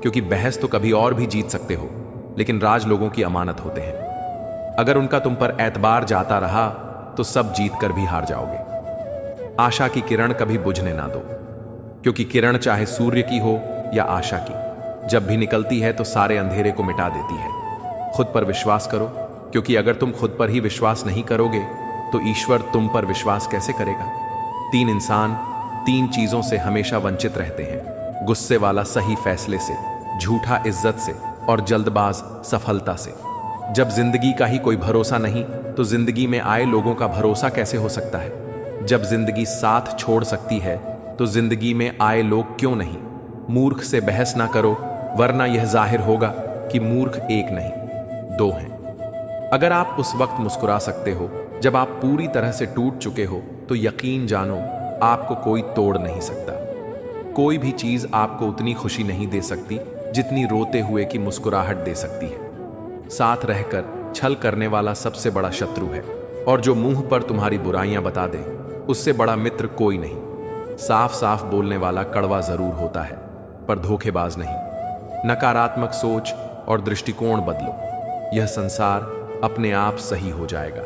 क्योंकि बहस तो कभी और भी जीत सकते हो, लेकिन राज लोगों की अमानत होते हैं। अगर उनका तुम पर एतबार जाता रहा तो सब जीत कर भी हार जाओगे। आशा की किरण कभी बुझने ना दो, क्योंकि किरण चाहे सूर्य की हो या आशा की, जब भी निकलती है तो सारे अंधेरे को मिटा देती है। खुद पर विश्वास करो, क्योंकि अगर तुम खुद पर ही विश्वास नहीं करोगे तो ईश्वर तुम पर विश्वास कैसे करेगा। 3 इंसान 3 चीजों से हमेशा वंचित रहते हैं: गुस्से वाला सही फैसले से, झूठा इज्जत से और जल्दबाज सफलता से। जब जिंदगी का ही कोई भरोसा नहीं तो जिंदगी में आए लोगों का भरोसा कैसे हो सकता है। जब जिंदगी साथ छोड़ सकती है तो जिंदगी में आए लोग क्यों नहीं। मूर्ख से बहस ना करो, वरना यह जाहिर होगा कि मूर्ख एक नहीं 2 हैं। अगर आप उस वक्त मुस्कुरा सकते हो जब आप पूरी तरह से टूट चुके हो तो यकीन जानो आपको कोई तोड़ नहीं सकता। कोई भी चीज आपको उतनी खुशी नहीं दे सकती जितनी रोते हुए की मुस्कुराहट दे सकती है। साथ रहकर छल करने वाला सबसे बड़ा शत्रु है, और जो मुंह पर तुम्हारी बुराइयां बता दे उससे बड़ा मित्र कोई नहीं। साफ साफ बोलने वाला कड़वा जरूर होता है, पर धोखेबाज नहीं। नकारात्मक सोच और दृष्टिकोण बदलो, यह संसार अपने आप सही हो जाएगा।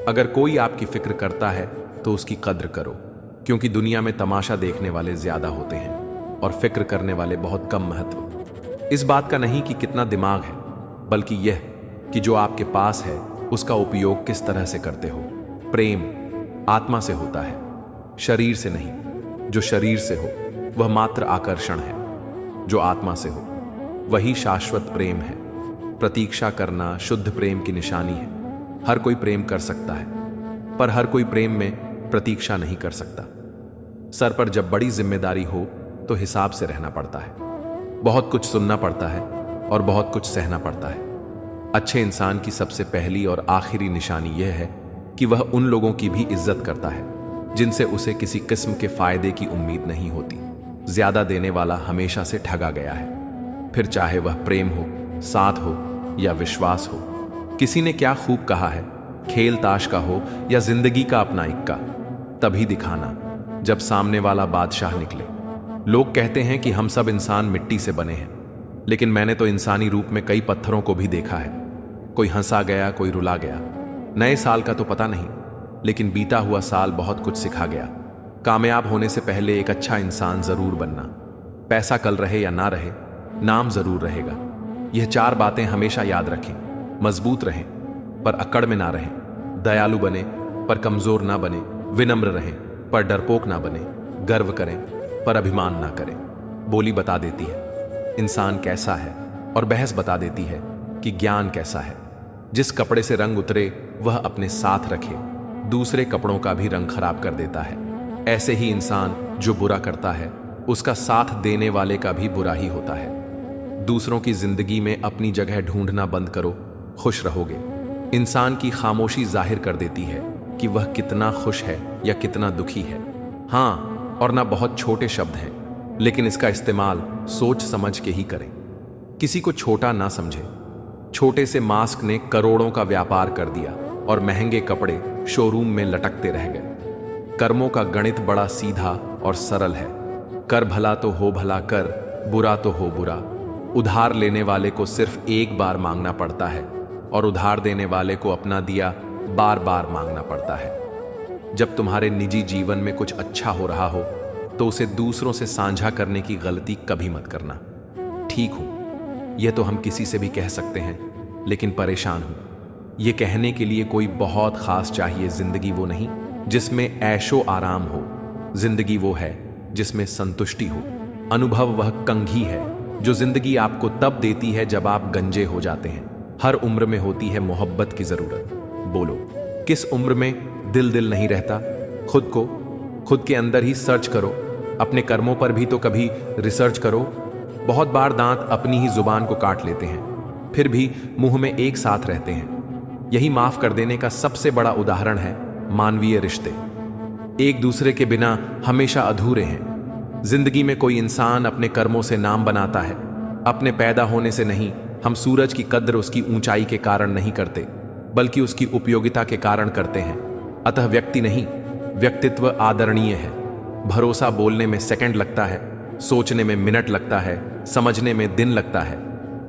अगर कोई आपकी फिक्र करता है तो उसकी कद्र करो, क्योंकि दुनिया में तमाशा देखने वाले ज्यादा होते हैं और फिक्र करने वाले बहुत कम महत्व। इस बात का नहीं कि कितना दिमाग है, बल्कि यह कि जो आपके पास है उसका उपयोग किस तरह से करते हो। प्रेम आत्मा से होता है, शरीर से नहीं। जो शरीर से हो वह मात्र आकर्षण है, जो आत्मा से हो वही शाश्वत प्रेम है। प्रतीक्षा करना शुद्ध प्रेम की निशानी है। हर कोई प्रेम कर सकता है, पर हर कोई प्रेम में प्रतीक्षा नहीं कर सकता। सर पर जब बड़ी जिम्मेदारी हो तो हिसाब से रहना पड़ता है। बहुत कुछ सुनना पड़ता है और बहुत कुछ सहना पड़ता है। अच्छे इंसान की सबसे पहली और आखिरी निशानी यह है कि वह उन लोगों की भी इज्जत करता है जिनसे उसे किसी किस्म के फायदे की उम्मीद नहीं होती। ज्यादा देने वाला हमेशा से ठगा गया है, फिर चाहे वह प्रेम हो, साथ हो या विश्वास हो। किसी ने क्या खूब कहा है, खेल ताश का हो या जिंदगी का अपना इक्का, तभी दिखाना जब सामने वाला बादशाह निकले। लोग कहते हैं कि हम सब इंसान मिट्टी से बने हैं, लेकिन मैंने तो इंसानी रूप में कई पत्थरों को भी देखा है। कोई हंसा गया, कोई रुला गया। नए साल का तो पता नहीं, लेकिन बीता हुआ साल बहुत कुछ सिखा गया। कामयाब होने से पहले एक अच्छा इंसान जरूर बनना। पैसा कल रहे या ना रहे, नाम जरूर रहेगा। यह 4 बातें हमेशा याद रखें। मजबूत रहें पर अकड़ में ना रहें, दयालु बने पर कमजोर ना बने, विनम्र रहें पर डरपोक ना बने, गर्व करें पर अभिमान ना करें। बोली बता देती है इंसान कैसा है और बहस बता देती है कि ज्ञान कैसा है। जिस कपड़े से रंग उतरे वह अपने साथ रखे, दूसरे कपड़ों का भी रंग खराब कर देता है। ऐसे ही इंसान जो बुरा करता है उसका साथ देने वाले का भी बुरा ही होता है। दूसरों की जिंदगी में अपनी जगह ढूंढना बंद करो, खुश रहोगे। इंसान की खामोशी जाहिर कर देती है कि वह कितना खुश है या कितना दुखी है। हाँ, और ना बहुत छोटे शब्द हैं, लेकिन इसका इस्तेमाल सोच समझ के ही करें। किसी को छोटा ना समझे। छोटे से मास्क ने करोड़ों का व्यापार कर दिया और महंगे कपड़े शोरूम में लटकते रह गए। कर्मों का गणित बड़ा सीधा और सरल है। कर भला तो हो भला कर, बुरा तो हो बुरा। उधार लेने वाले को सिर्फ एक बार मांगना पड़ता है और उधार देने वाले को अपना दिया बार बार मांगना पड़ता है। जब तुम्हारे निजी जीवन में कुछ अच्छा हो रहा हो तो उसे दूसरों से साझा करने की गलती कभी मत करना। ठीक हूं, यह तो हम किसी से भी कह सकते हैं, लेकिन परेशान हूं, ये कहने के लिए कोई बहुत खास चाहिए, जिंदगी वो नहीं जिसमें ऐशो आराम हो, जिंदगी वो है जिसमें संतुष्टि हो। अनुभव वह कंघी है जो जिंदगी आपको तब देती है जब आप गंजे हो जाते हैं। हर उम्र में होती है मोहब्बत की जरूरत। बोलो, किस उम्र में दिल नहीं रहता? खुद के अंदर ही सर्च करो, अपने कर्मों पर भी तो कभी रिसर्च करो। बहुत बार दांत अपनी ही जुबान को काट लेते हैं, फिर भी मुंह में एक साथ रहते हैं। यही माफ कर देने का सबसे बड़ा उदाहरण है मानवीय रिश्ते। एक दूसरे के बिना हमेशा अधूरे हैं। जिंदगी में कोई इंसान अपने कर्मों से नाम बनाता है, अपने पैदा होने से नहीं। हम सूरज की कद्र उसकी ऊंचाई के कारण नहीं करते, बल्कि उसकी उपयोगिता के कारण करते हैं। अतः व्यक्ति नहीं, व्यक्तित्व आदरणीय है। भरोसा बोलने में सेकंड लगता है, सोचने में मिनट लगता है, समझने में दिन लगता है,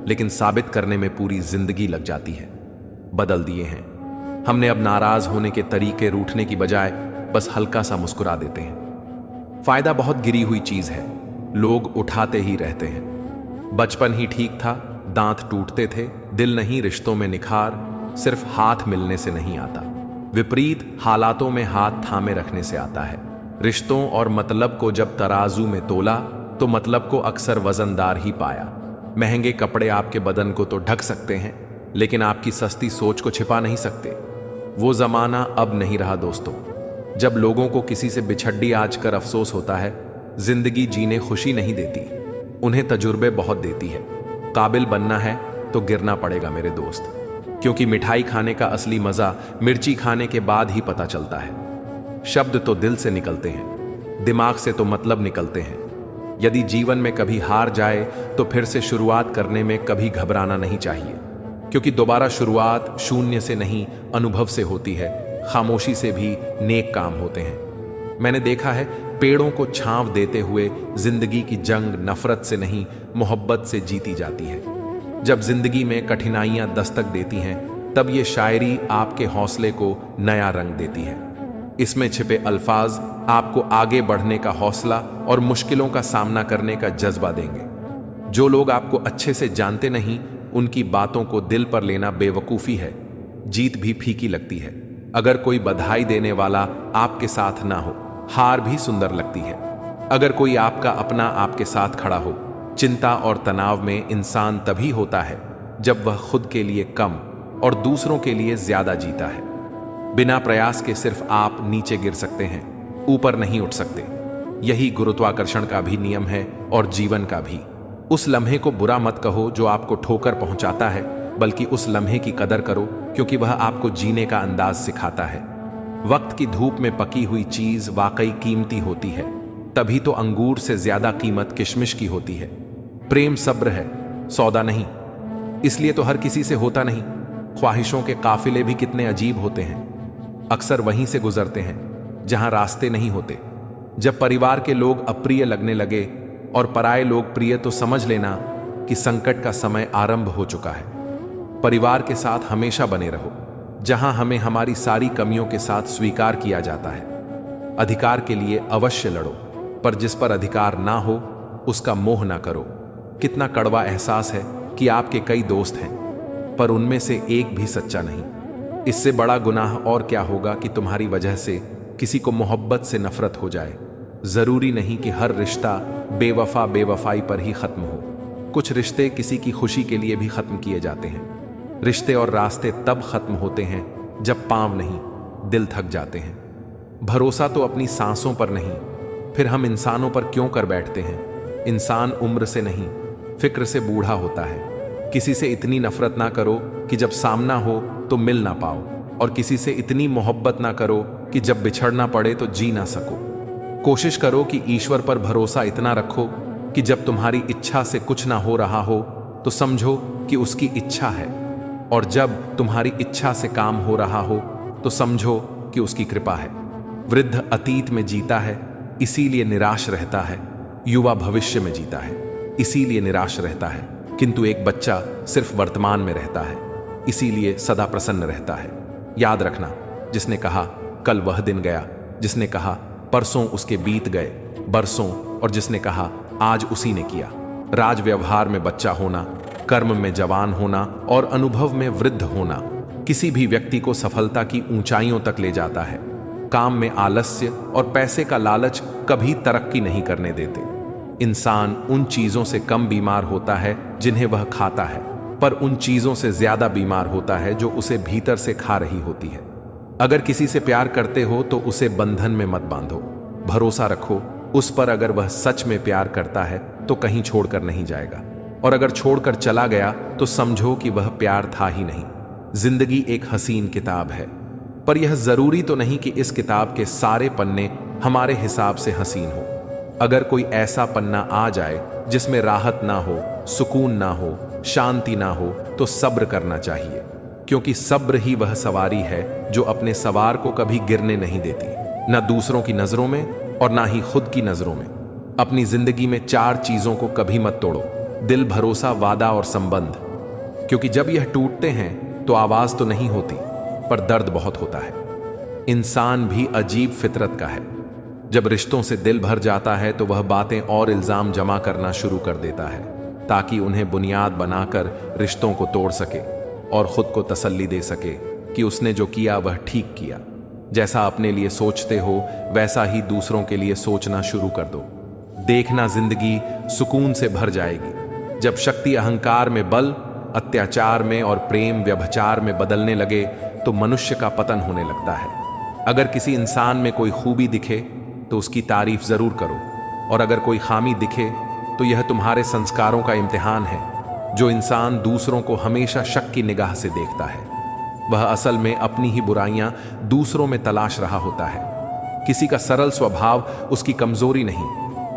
लेकिन साबित करने में पूरी जिंदगी लग जाती है। बदल दिए हैं हमने। अब नाराज होने के तरीके रूठने की बजाय बस हल्का सा मुस्कुरा देते हैं। फायदा बहुत गिरी हुई चीज है, लोग उठाते ही रहते हैं। बचपन ही ठीक था, दांत टूटते थे, दिल नहीं रिश्तों में निखार सिर्फ हाथ मिलने से नहीं आता। विपरीत हालातों में हाथ थामे रखने से आता है। रिश्तों और मतलब को जब तराजू में तोला तो मतलब को अक्सर वजनदार ही पाया। महंगे कपड़े आपके बदन को तो ढक सकते हैं, लेकिन आपकी सस्ती सोच को छिपा नहीं सकते। वो जमाना अब नहीं रहा दोस्तों, जब लोगों को किसी से बिछड्डी आज कर अफसोस होता है। जिंदगी जीने खुशी नहीं देती, उन्हें तजुर्बे बहुत देती है। काबिल बनना है तो गिरना पड़ेगा मेरे दोस्त, क्योंकि मिठाई खाने का असली मजा मिर्ची खाने के बाद ही पता चलता है। शब्द तो दिल से निकलते हैं, दिमाग से तो मतलब निकलते हैं। यदि जीवन में कभी हार जाए तो फिर से शुरुआत करने में कभी घबराना नहीं चाहिए, क्योंकि दोबारा शुरुआत शून्य से नहीं, अनुभव से होती है। खामोशी से भी नेक काम होते हैं। मैंने देखा है पेड़ों को छांव देते हुए जिंदगी की जंग नफरत से नहीं, मोहब्बत से जीती जाती है। जब जिंदगी में कठिनाइयां दस्तक देती हैं, तब ये शायरी आपके हौसले को नया रंग देती है। इसमें छिपे अल्फाज आपको आगे बढ़ने का हौसला और मुश्किलों का सामना करने का जज्बा देंगे। जो लोग आपको अच्छे से जानते नहीं, उनकी बातों को दिल पर लेना बेवकूफी है। जीत भी फीकी लगती है। अगर कोई बधाई देने वाला आपके साथ ना हो, हार भी सुंदर लगती है। अगर कोई आपका अपना आपके साथ खड़ा हो, चिंता और तनाव में इंसान तभी होता है जब वह खुद के लिए कम और दूसरों के लिए ज्यादा जीता है। बिना प्रयास के सिर्फ आप नीचे गिर सकते हैं, ऊपर नहीं उठ सकते। यही गुरुत्वाकर्षण का भी नियम है और जीवन का भी। उस लम्हे को बुरा मत कहो जो आपको ठोकर पहुंचाता है, बल्कि उस लम्हे की कदर करो, क्योंकि वह आपको जीने का अंदाज सिखाता है। वक्त की धूप में पकी हुई चीज वाकई कीमती होती है, तभी तो अंगूर से ज्यादा कीमत किशमिश की होती है। प्रेम सब्र है, सौदा नहीं, इसलिए तो हर किसी से होता नहीं। ख्वाहिशों के काफिले भी कितने अजीब होते हैं, अक्सर वहीं से गुजरते हैं जहां रास्ते नहीं होते। जब परिवार के लोग अप्रिय लगने लगे और पराये लोग प्रिय, तो समझ लेना कि संकट का समय आरंभ हो चुका है। परिवार के साथ हमेशा बने रहो, जहां हमें हमारी सारी कमियों के साथ स्वीकार किया जाता है। अधिकार के लिए अवश्य लड़ो, पर जिस पर अधिकार ना हो उसका मोह ना करो। कितना कड़वा एहसास है कि आपके कई दोस्त हैं, पर उनमें से एक भी सच्चा नहीं। इससे बड़ा गुनाह और क्या होगा कि तुम्हारी वजह से किसी को मोहब्बत से नफरत हो जाए। जरूरी नहीं कि हर रिश्ता बेवफाई पर ही खत्म हो। कुछ रिश्ते किसी की खुशी के लिए भी खत्म किए जाते हैं। रिश्ते और रास्ते तब खत्म होते हैं जब पांव नहीं, दिल थक जाते हैं। भरोसा तो अपनी सांसों पर नहीं, फिर हम इंसानों पर क्यों कर बैठते हैं? इंसान उम्र से नहीं, फिक्र से बूढ़ा होता है। किसी से इतनी नफरत ना करो कि जब सामना हो तो मिल ना पाओ, और किसी से इतनी मोहब्बत ना करो कि जब बिछड़ना पड़े तो जी ना सको। कोशिश करो कि ईश्वर पर भरोसा इतना रखो कि जब तुम्हारी इच्छा से कुछ ना हो रहा हो तो समझो कि उसकी इच्छा है, और जब तुम्हारी इच्छा से काम हो रहा हो तो समझो कि उसकी कृपा है। वृद्ध अतीत में जीता है, इसीलिए निराश रहता है। युवा भविष्य में जीता है, इसीलिए निराश रहता है। किंतु एक बच्चा सिर्फ वर्तमान में रहता है, इसीलिए सदा प्रसन्न रहता है। याद रखना, जिसने कहा कल वह दिन गया, जिसने कहा परसों उसके बीत गए बरसों, और जिसने कहा आज उसी ने किया। राज व्यवहार में बच्चा होना, कर्म में जवान होना और अनुभव में वृद्ध होना, किसी भी व्यक्ति को सफलता की ऊंचाइयों तक ले जाता है। काम में आलस्य और पैसे का लालच कभी तरक्की नहीं करने देते। इंसान उन चीजों से कम बीमार होता है जिन्हें वह खाता है, पर उन चीजों से ज्यादा बीमार होता है जो उसे भीतर से खा रही होती है। अगर किसी से प्यार करते हो तो उसे बंधन में मत बांधो। भरोसा रखो उस पर, अगर वह सच में प्यार करता है तो कहीं छोड़कर नहीं जाएगा, और अगर छोड़कर चला गया तो समझो कि वह प्यार था ही नहीं। जिंदगी एक हसीन किताब है, पर यह जरूरी तो नहीं कि इस किताब के सारे पन्ने हमारे हिसाब से हसीन हो। अगर कोई ऐसा पन्ना आ जाए जिसमें राहत ना हो, सुकून ना हो, शांति ना हो, तो सब्र करना चाहिए, क्योंकि सब्र ही वह सवारी है जो अपने सवार को कभी गिरने नहीं देती, ना दूसरों की नजरों में और ना ही खुद की नजरों में। अपनी जिंदगी में 4 चीजों को कभी मत तोड़ो: दिल, भरोसा, वादा और संबंध। क्योंकि जब यह टूटते हैं तो आवाज तो नहीं होती, पर दर्द बहुत होता है। इंसान भी अजीब फितरत का है। जब रिश्तों से दिल भर जाता है तो वह बातें और इल्जाम जमा करना शुरू कर देता है, ताकि उन्हें बुनियाद बनाकर रिश्तों को तोड़ सके और खुद को तसल्ली दे सके कि उसने जो किया वह ठीक किया। जैसा अपने लिए सोचते हो वैसा ही दूसरों के लिए सोचना शुरू कर दो। देखना जिंदगी सुकून से भर जाएगी। जब शक्ति अहंकार में, बल अत्याचार में और प्रेम व्यभिचार में बदलने लगे तो मनुष्य का पतन होने लगता है। अगर किसी इंसान में कोई खूबी दिखे तो उसकी तारीफ जरूर करो, और अगर कोई खामी दिखे तो यह तुम्हारे संस्कारों का इम्तिहान है। जो इंसान दूसरों को हमेशा शक की निगाह से देखता है, वह असल में अपनी ही बुराइयां दूसरों में तलाश रहा होता है। किसी का सरल स्वभाव उसकी कमजोरी नहीं,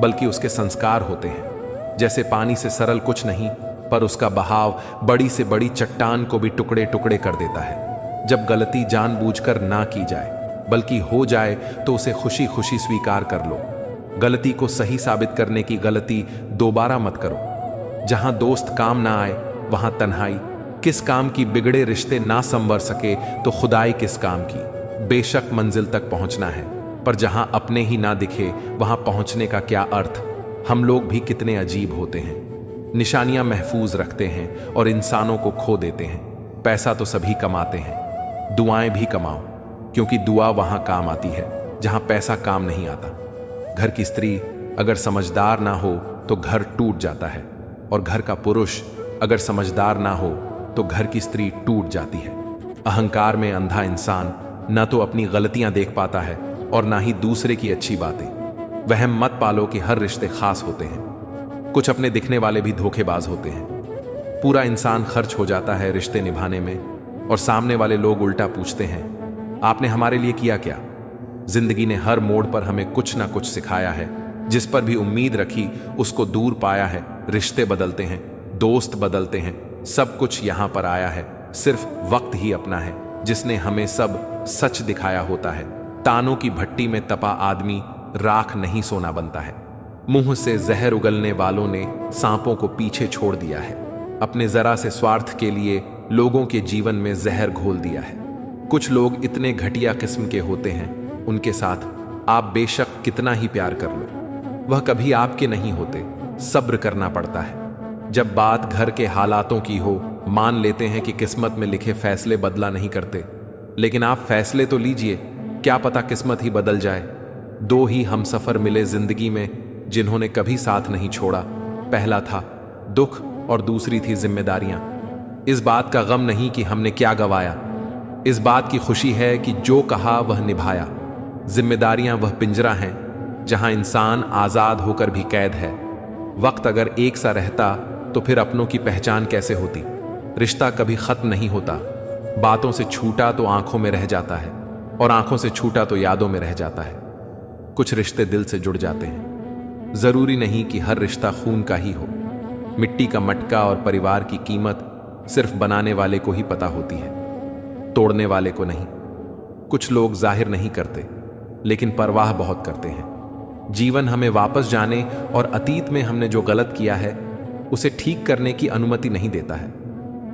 बल्कि उसके संस्कार होते हैं। जैसे पानी से सरल कुछ नहीं, पर उसका बहाव बड़ी से बड़ी चट्टान को भी टुकड़े टुकड़े कर देता है। जब गलती जानबूझकर ना की जाए बल्कि हो जाए तो उसे खुशी खुशी स्वीकार कर लो। गलती को सही साबित करने की गलती दोबारा मत करो। जहां दोस्त काम ना आए वहां तन्हाई। किस काम की बिगड़े रिश्ते ना संवर सके तो खुदाई किस काम की। बेशक मंजिल तक पहुंचना है, पर जहां अपने ही ना दिखे वहां पहुंचने का क्या अर्थ। हम लोग भी कितने अजीब होते हैं। निशानियां महफूज रखते हैं और इंसानों को खो देते हैं। पैसा तो सभी कमाते हैं, दुआएं भी कमाओ, क्योंकि दुआ वहां काम आती है जहां पैसा काम नहीं आता। घर की स्त्री अगर समझदार ना हो तो घर टूट जाता है, और घर का पुरुष अगर समझदार ना हो तो घर की स्त्री टूट जाती है। अहंकार में अंधा इंसान न तो अपनी गलतियां देख पाता है और ना ही दूसरे की अच्छी बातें। वहम मत पालो कि हर रिश्ते खास होते हैं। कुछ अपने दिखने वाले भी धोखेबाज होते हैं। पूरा इंसान खर्च हो जाता है रिश्ते निभाने में, और सामने वाले लोग उल्टा पूछते हैं, आपने हमारे लिए किया क्या? जिंदगी ने हर मोड़ पर हमें कुछ ना कुछ सिखाया है। जिस पर भी उम्मीद रखी उसको दूर पाया है। रिश्ते बदलते हैं, दोस्त बदलते हैं, सब कुछ यहां पर आया है। सिर्फ वक्त ही अपना है जिसने हमें सब सच दिखाया होता है। तानों की भट्टी में तपा आदमी राख नहीं सोना बनता है। मुंह से जहर उगलने वालों ने सांपों को पीछे छोड़ दिया है। अपने जरा से स्वार्थ के लिए लोगों के जीवन में जहर घोल दिया है। कुछ लोग इतने घटिया किस्म के होते हैं, उनके साथ आप बेशक कितना ही प्यार कर लो, वह कभी आपके नहीं होते। सब्र करना पड़ता है। जब बात घर के हालातों की हो, मान लेते हैं कि किस्मत में लिखे फैसले बदला नहीं करते, लेकिन आप फैसले तो लीजिए, क्या पता किस्मत ही बदल जाए। 2 ही हमसफर मिले जिंदगी में जिन्होंने कभी साथ नहीं छोड़ा। पहला था दुख और दूसरी थी जिम्मेदारियां। इस बात का गम नहीं कि हमने क्या गवाया, इस बात की खुशी है कि जो कहा वह निभाया। जिम्मेदारियां वह पिंजरा हैं जहां इंसान आजाद होकर भी कैद है। वक्त अगर एक सा रहता तो फिर अपनों की पहचान कैसे होती। रिश्ता कभी खत्म नहीं होता। बातों से छूटा तो आंखों में रह जाता है, और आंखों से छूटा तो यादों में रह जाता है। कुछ रिश्ते दिल से जुड़ जाते हैं। जरूरी नहीं कि हर रिश्ता खून का ही हो। मिट्टी का मटका और परिवार की कीमत सिर्फ बनाने वाले को ही पता होती है, तोड़ने वाले को नहीं। कुछ लोग जाहिर नहीं करते, लेकिन परवाह बहुत करते हैं। जीवन हमें वापस जाने और अतीत में हमने जो गलत किया है उसे ठीक करने की अनुमति नहीं देता है,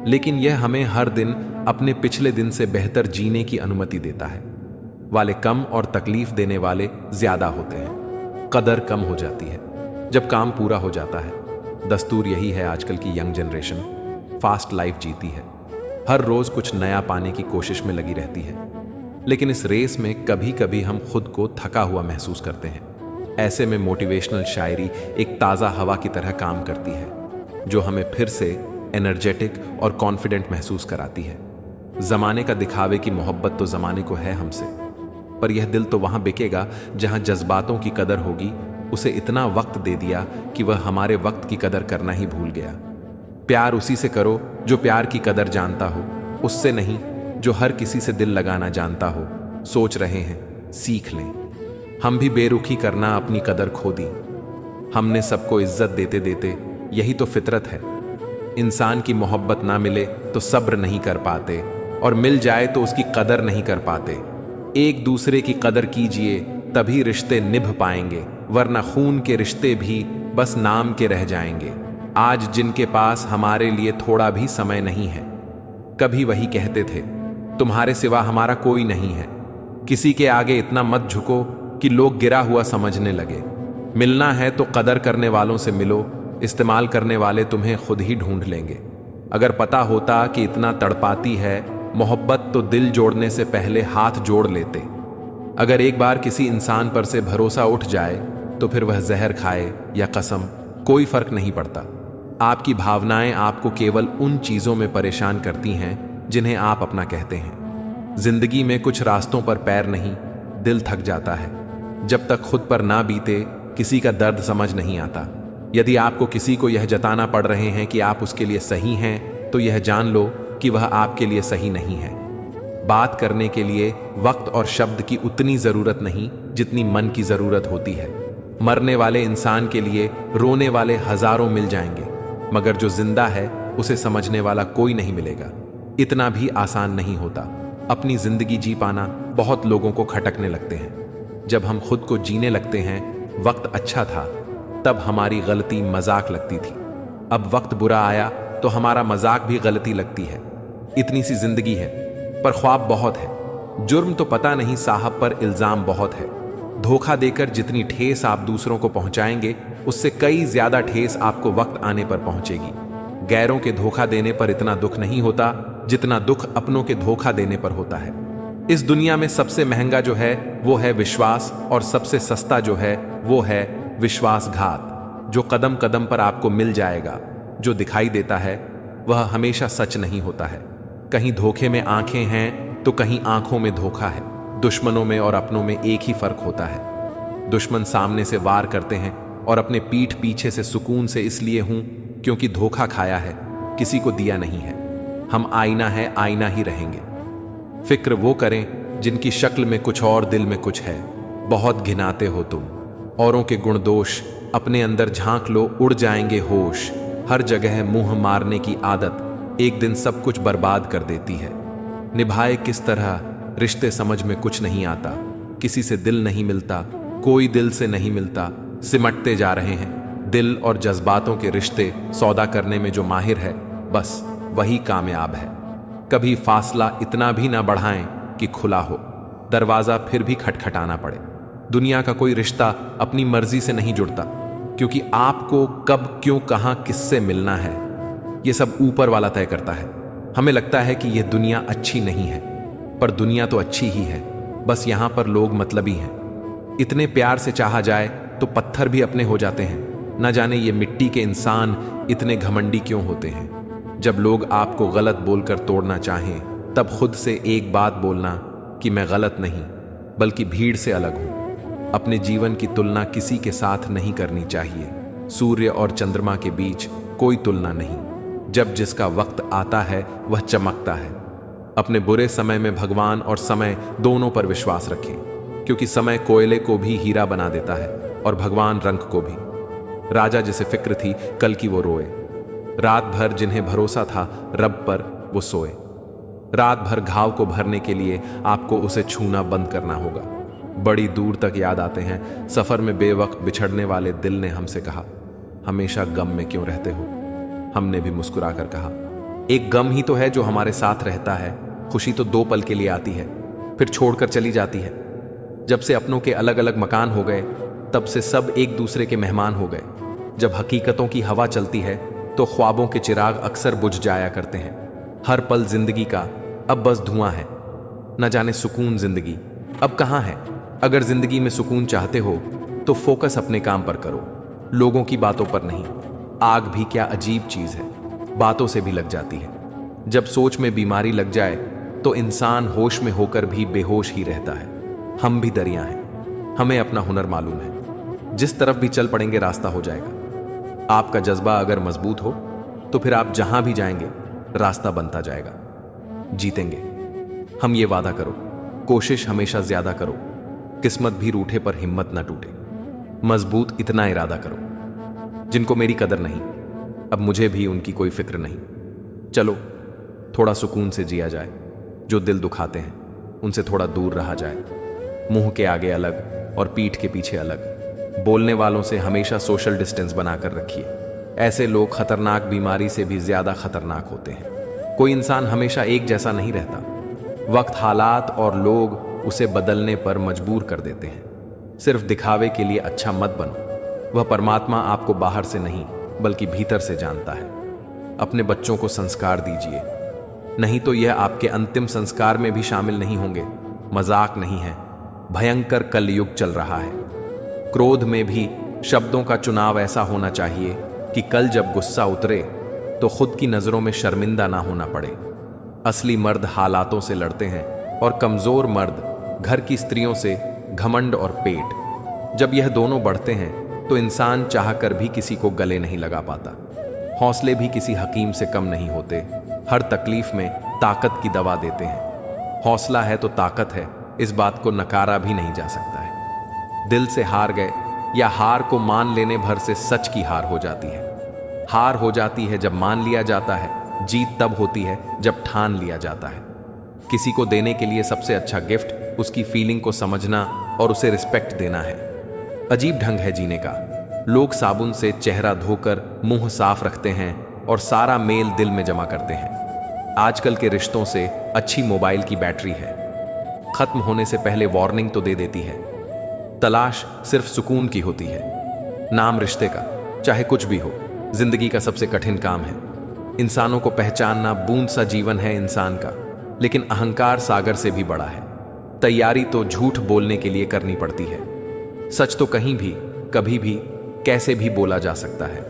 लेकिन यह हमें हर दिन अपने पिछले दिन से बेहतर जीने की अनुमति देता है। वाले कम और तकलीफ देने वाले ज्यादा होते हैं। कदर कम हो जाती है जब काम पूरा हो जाता है। दस्तूर यही है आजकल की यंग जनरेशन फास्ट लाइफ जीती है। हर रोज कुछ नया पाने की कोशिश में लगी रहती है। लेकिन इस रेस में कभी कभी हम खुद को थका हुआ महसूस करते हैं। ऐसे में मोटिवेशनल शायरी एक ताज़ा हवा की तरह काम करती है, जो हमें फिर से एनर्जेटिक और कॉन्फिडेंट महसूस कराती है। जमाने का दिखावे की मोहब्बत तो जमाने को है हमसे, पर यह दिल तो वहां बिकेगा जहां जज्बातों की कदर होगी। उसे इतना वक्त दे दिया कि वह हमारे वक्त की कदर करना ही भूल गया। प्यार उसी से करो जो प्यार की कदर जानता हो, उससे नहीं जो हर किसी से दिल लगाना जानता हो। सोच रहे हैं, सीख लें। हम भी बेरुखी करना अपनी कदर खो दी। हमने सबको इज्जत देते देते, यही तो फितरत है। इंसान की मोहब्बत ना मिले तो सब्र नहीं कर पाते, और मिल जाए तो उसकी कदर नहीं कर पाते। एक दूसरे की कदर कीजिए, तभी रिश्ते निभ पाएंगे, वरना खून के रिश्ते भी बस नाम के रह जाएंगे। आज जिनके पास हमारे लिए थोड़ा भी समय नहीं है, कभी वही कहते थे, तुम्हारे सिवा हमारा कोई नहीं है। किसी के आगे इतना मत झुको कि लोग गिरा हुआ समझने लगे। मिलना है तो कदर करने वालों से मिलो, इस्तेमाल करने वाले तुम्हें खुद ही ढूंढ लेंगे। अगर पता होता कि इतना तड़पाती है मोहब्बत, तो दिल जोड़ने से पहले हाथ जोड़ लेते। अगर एक बार किसी इंसान पर से भरोसा उठ जाए तो फिर वह जहर खाए या कसम, कोई फर्क नहीं पड़ता। आपकी भावनाएं आपको केवल उन चीजों में परेशान करती हैं जिन्हें आप अपना कहते हैं। जिंदगी में कुछ रास्तों पर पैर नहीं, दिल थक जाता है। जब तक खुद पर ना बीते किसी का दर्द समझ नहीं आता। यदि आपको किसी को यह जताना पड़ रहे हैं कि आप उसके लिए सही हैं, तो यह जान लो कि वह आपके लिए सही नहीं है। बात करने के लिए वक्त और शब्द की उतनी जरूरत नहीं जितनी मन की जरूरत होती है। मरने वाले इंसान के लिए रोने वाले हजारों मिल जाएंगे, मगर जो जिंदा है उसे समझने वाला कोई नहीं मिलेगा। इतना भी आसान नहीं होता। अपनी जिंदगी जी पाना बहुत लोगों को खटकने लगते हैं। जब हम खुद को जीने लगते हैं, वक्त अच्छा था तब हमारी गलती मजाक लगती थी। अब वक्त बुरा आया तो हमारा मजाक भी गलती लगती है। इतनी सी जिंदगी है, पर ख्वाब बहुत है। जुर्म तो पता नहीं साहब, पर इल्जाम बहुत है। धोखा देकर जितनी ठेस आप दूसरों को पहुंचाएंगे, उससे कई ज्यादा ठेस आपको वक्त आने पर पहुंचेगी। गैरों के धोखा देने पर इतना दुख नहीं होता जितना दुख अपनों के धोखा देने पर होता है। इस दुनिया में सबसे महंगा जो है वो है विश्वास, और सबसे सस्ता जो है वो है विश्वासघात, जो कदम कदम पर आपको मिल जाएगा। जो दिखाई देता है वह हमेशा सच नहीं होता है। कहीं धोखे में आंखें हैं तो कहीं आंखों में धोखा है। दुश्मनों में और अपनों में एक ही फर्क होता है। दुश्मन सामने से वार करते हैं और अपने पीठ पीछे से सुकून से इसलिए हूं क्योंकि धोखा खाया है, किसी को दिया नहीं है। हम आईना है, आईना ही रहेंगे। फिक्र वो करें जिनकी शक्ल में कुछ और दिल में कुछ है। बहुत घिनाते हो तुम औरों के गुण दोष, अपने अंदर झांक लो, उड़ जाएंगे होश। हर जगह मुंह मारने की आदत एक दिन सब कुछ बर्बाद कर देती है। निभाए किस तरह रिश्ते समझ में कुछ नहीं आता। किसी से दिल नहीं मिलता, कोई दिल से नहीं मिलता। सिमटते जा रहे हैं। दिल और जज्बातों के रिश्ते सौदा करने में जो माहिर है, बस वही कामयाब है। कभी फासला इतना भी ना बढ़ाएं कि खुला हो, दरवाजा फिर भी खटखटाना पड़े। दुनिया का कोई रिश्ता अपनी मर्जी से नहीं जुड़ता, क्योंकि आपको कब, क्यों, कहां, किससे मिलना है, यह सब ऊपर वाला तय करता है। हमें लगता है कि यह दुनिया अच्छी नहीं है, पर दुनिया तो अच्छी ही है, बस यहां पर लोग मतलबी हैं। इतने प्यार से चाहा जाए तो पत्थर भी अपने हो जाते हैं। न जाने ये मिट्टी के इंसान इतने घमंडी क्यों होते हैं। जब लोग आपको गलत बोलकर तोड़ना चाहें, तब खुद से एक बात बोलना कि मैं गलत नहीं, बल्कि भीड़ से अलग हूं। अपने जीवन की तुलना किसी के साथ नहीं करनी चाहिए। सूर्य और चंद्रमा के बीच कोई तुलना नहीं। जब जिसका वक्त आता है वह चमकता है। अपने बुरे समय में भगवान और समय दोनों पर विश्वास रखें, क्योंकि समय कोयले को भी हीरा बना देता है और भगवान रंग को भी। राजा जिसे फिक्र थी कल की वो रोए, रात भर जिन्हें भरोसा था रब पर वो सोए। रात भर घाव को भरने के लिए आपको उसे छूना बंद करना होगा। बड़ी दूर तक याद आते हैं सफर में बेवक्त बिछड़ने वाले दिल ने हमसे कहा, हमेशा गम में क्यों रहते हो। हमने भी मुस्कुराकर कहा, एक गम ही तो है जो हमारे साथ रहता है। खुशी तो 2 पल के लिए आती है, फिर छोड़कर चली जाती है। जब से अपनों के अलग अलग मकान हो गए, तब से सब एक दूसरे के मेहमान हो गए। जब हकीकतों की हवा चलती है तो ख्वाबों के चिराग अक्सर बुझ जाया करते हैं। हर पल जिंदगी का अब बस धुआं है। न जाने सुकून जिंदगी अब कहाँ है। अगर जिंदगी में सुकून चाहते हो तो फोकस अपने काम पर करो, लोगों की बातों पर नहीं। आग भी क्या अजीब चीज है, बातों से भी लग जाती है। जब सोच में बीमारी लग जाए तो इंसान होश में होकर भी बेहोश ही रहता है। हम भी दरिया हैं, हमें अपना हुनर मालूम है। जिस तरफ भी चल पड़ेंगे रास्ता हो जाएगा। आपका जज्बा अगर मजबूत हो तो फिर आप जहां भी जाएंगे रास्ता बनता जाएगा। जीतेंगे, हम ये वादा करो। कोशिश हमेशा ज्यादा करो, किस्मत भी रूठे पर हिम्मत ना टूटे। मजबूत इतना इरादा करो। जिनको मेरी कदर नहीं, अब मुझे भी उनकी कोई फिक्र नहीं। चलो थोड़ा सुकून से जिया जाए। जो दिल दुखाते हैं उनसे थोड़ा दूर रहा जाए। मुंह के आगे अलग और पीठ के पीछे अलग। बोलने वालों से हमेशा सोशल डिस्टेंस बनाकर रखिए। ऐसे लोग खतरनाक बीमारी से भी ज्यादा खतरनाक होते हैं। कोई इंसान हमेशा एक जैसा नहीं रहता। वक्त, हालात और लोग उसे बदलने पर मजबूर कर देते हैं। सिर्फ दिखावे के लिए अच्छा मत बनो। वह परमात्मा आपको बाहर से नहीं बल्कि भीतर से जानता है। अपने बच्चों को संस्कार दीजिए, नहीं तो यह आपके अंतिम संस्कार में भी शामिल नहीं होंगे। मजाक नहीं है, भयंकर कलयुग चल रहा है। क्रोध में भी शब्दों का चुनाव ऐसा होना चाहिए कि कल जब गुस्सा उतरे तो खुद की नजरों में शर्मिंदा ना होना पड़े। असली मर्द हालातों से लड़ते हैं और कमजोर मर्द घर की स्त्रियों से घमंड और पेट। जब यह दोनों बढ़ते हैं तो इंसान चाहकर भी किसी को गले नहीं लगा पाता। हौसले भी किसी हकीम से कम नहीं होते। हर तकलीफ में ताकत की दवा देते हैं। हौसला है तो ताकत है, इस बात को नकारा भी नहीं जा सकता है। दिल से हार गए या हार को मान लेने भर से सच की हार हो जाती है। हार हो जाती है जब मान लिया जाता है, जीत तब होती है जब ठान लिया जाता है। किसी को देने के लिए सबसे अच्छा गिफ्ट उसकी फीलिंग को समझना और उसे रिस्पेक्ट देना है। अजीब ढंग है जीने का। लोग साबुन से चेहरा धोकर मुंह साफ रखते हैं और सारा मेल दिल में जमा करते हैं। आजकल के रिश्तों से अच्छी मोबाइल की बैटरी है, खत्म होने से पहले वार्निंग तो दे देती है। तलाश सिर्फ सुकून की होती है, नाम रिश्ते का। चाहे कुछ भी हो, जिंदगी का सबसे कठिन काम है। इंसानों को पहचानना बूंद सा जीवन है इंसान का, लेकिन अहंकार सागर से भी बड़ा है। तैयारी तो झूठ बोलने के लिए करनी पड़ती है। सच तो कहीं भी, कभी भी, कैसे भी बोला जा सकता है।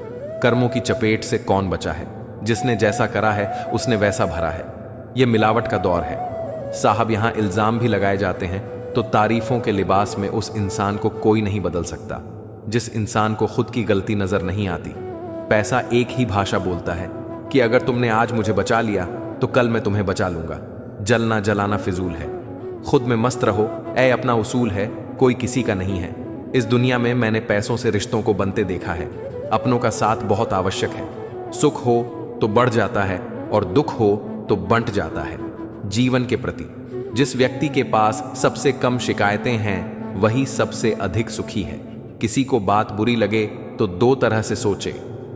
कर्मों की चपेट से कौन बचा है? जिसने जैसा करा है उसने वैसा भरा है। यह मिलावट का दौर है साहब। यहां इल्जाम भी लगाए जाते हैं तो तारीफों के लिबास में उस इंसान को कोई नहीं बदल सकता जिस इंसान को खुद की गलती नजर नहीं आती। पैसा एक ही भाषा बोलता है कि अगर तुमने आज मुझे बचा लिया तो कल मैं तुम्हें बचा लूंगा। जलना जलाना फिजूल है। खुद में मस्त रहो, ऐ अपना उसूल है, कोई किसी का नहीं है। इस दुनिया में मैंने पैसों से रिश्तों को बनते देखा है। अपनों का साथ बहुत आवश्यक है। सुख हो तो बढ़ जाता है और दुख हो तो बंट जाता है। जीवन के प्रति जिस व्यक्ति के पास सबसे कम शिकायतें हैं वही सबसे अधिक सुखी है। किसी को बात बुरी लगे तो दो तरह से सोचे।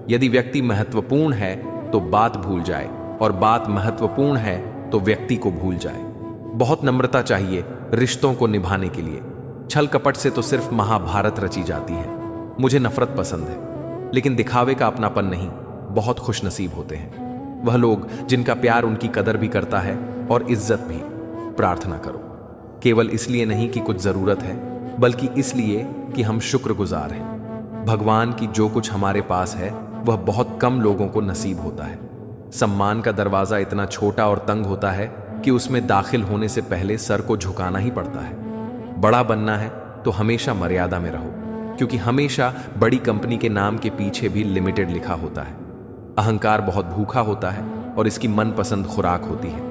यदि व्यक्ति महत्वपूर्ण है तो बात भूल जाए और बात महत्वपूर्ण है तो व्यक्ति को भूल जाए। बहुत नम्रता चाहिए रिश्तों को निभाने के लिए। छल कपट से तो सिर्फ महाभारत रची जाती है। मुझे नफरत पसंद है, लेकिन दिखावे का अपनापन नहीं। बहुत खुशनसीब होते हैं वह लोग जिनका प्यार उनकी कदर भी करता है और इज्जत भी। प्रार्थना करो, केवल इसलिए नहीं कि कुछ जरूरत है, बल्कि इसलिए कि हम शुक्रगुजार हैं। भगवान की जो कुछ हमारे पास है वह बहुत कम लोगों को नसीब होता है। सम्मान का दरवाजा इतना छोटा और तंग होता है कि उसमें दाखिल होने से पहले सर को झुकाना ही पड़ता है। बड़ा बनना है तो हमेशा मर्यादा में रहो, क्योंकि हमेशा बड़ी कंपनी के नाम के पीछे भी लिमिटेड लिखा होता है। अहंकार बहुत भूखा होता है और इसकी मनपसंद खुराक होती है।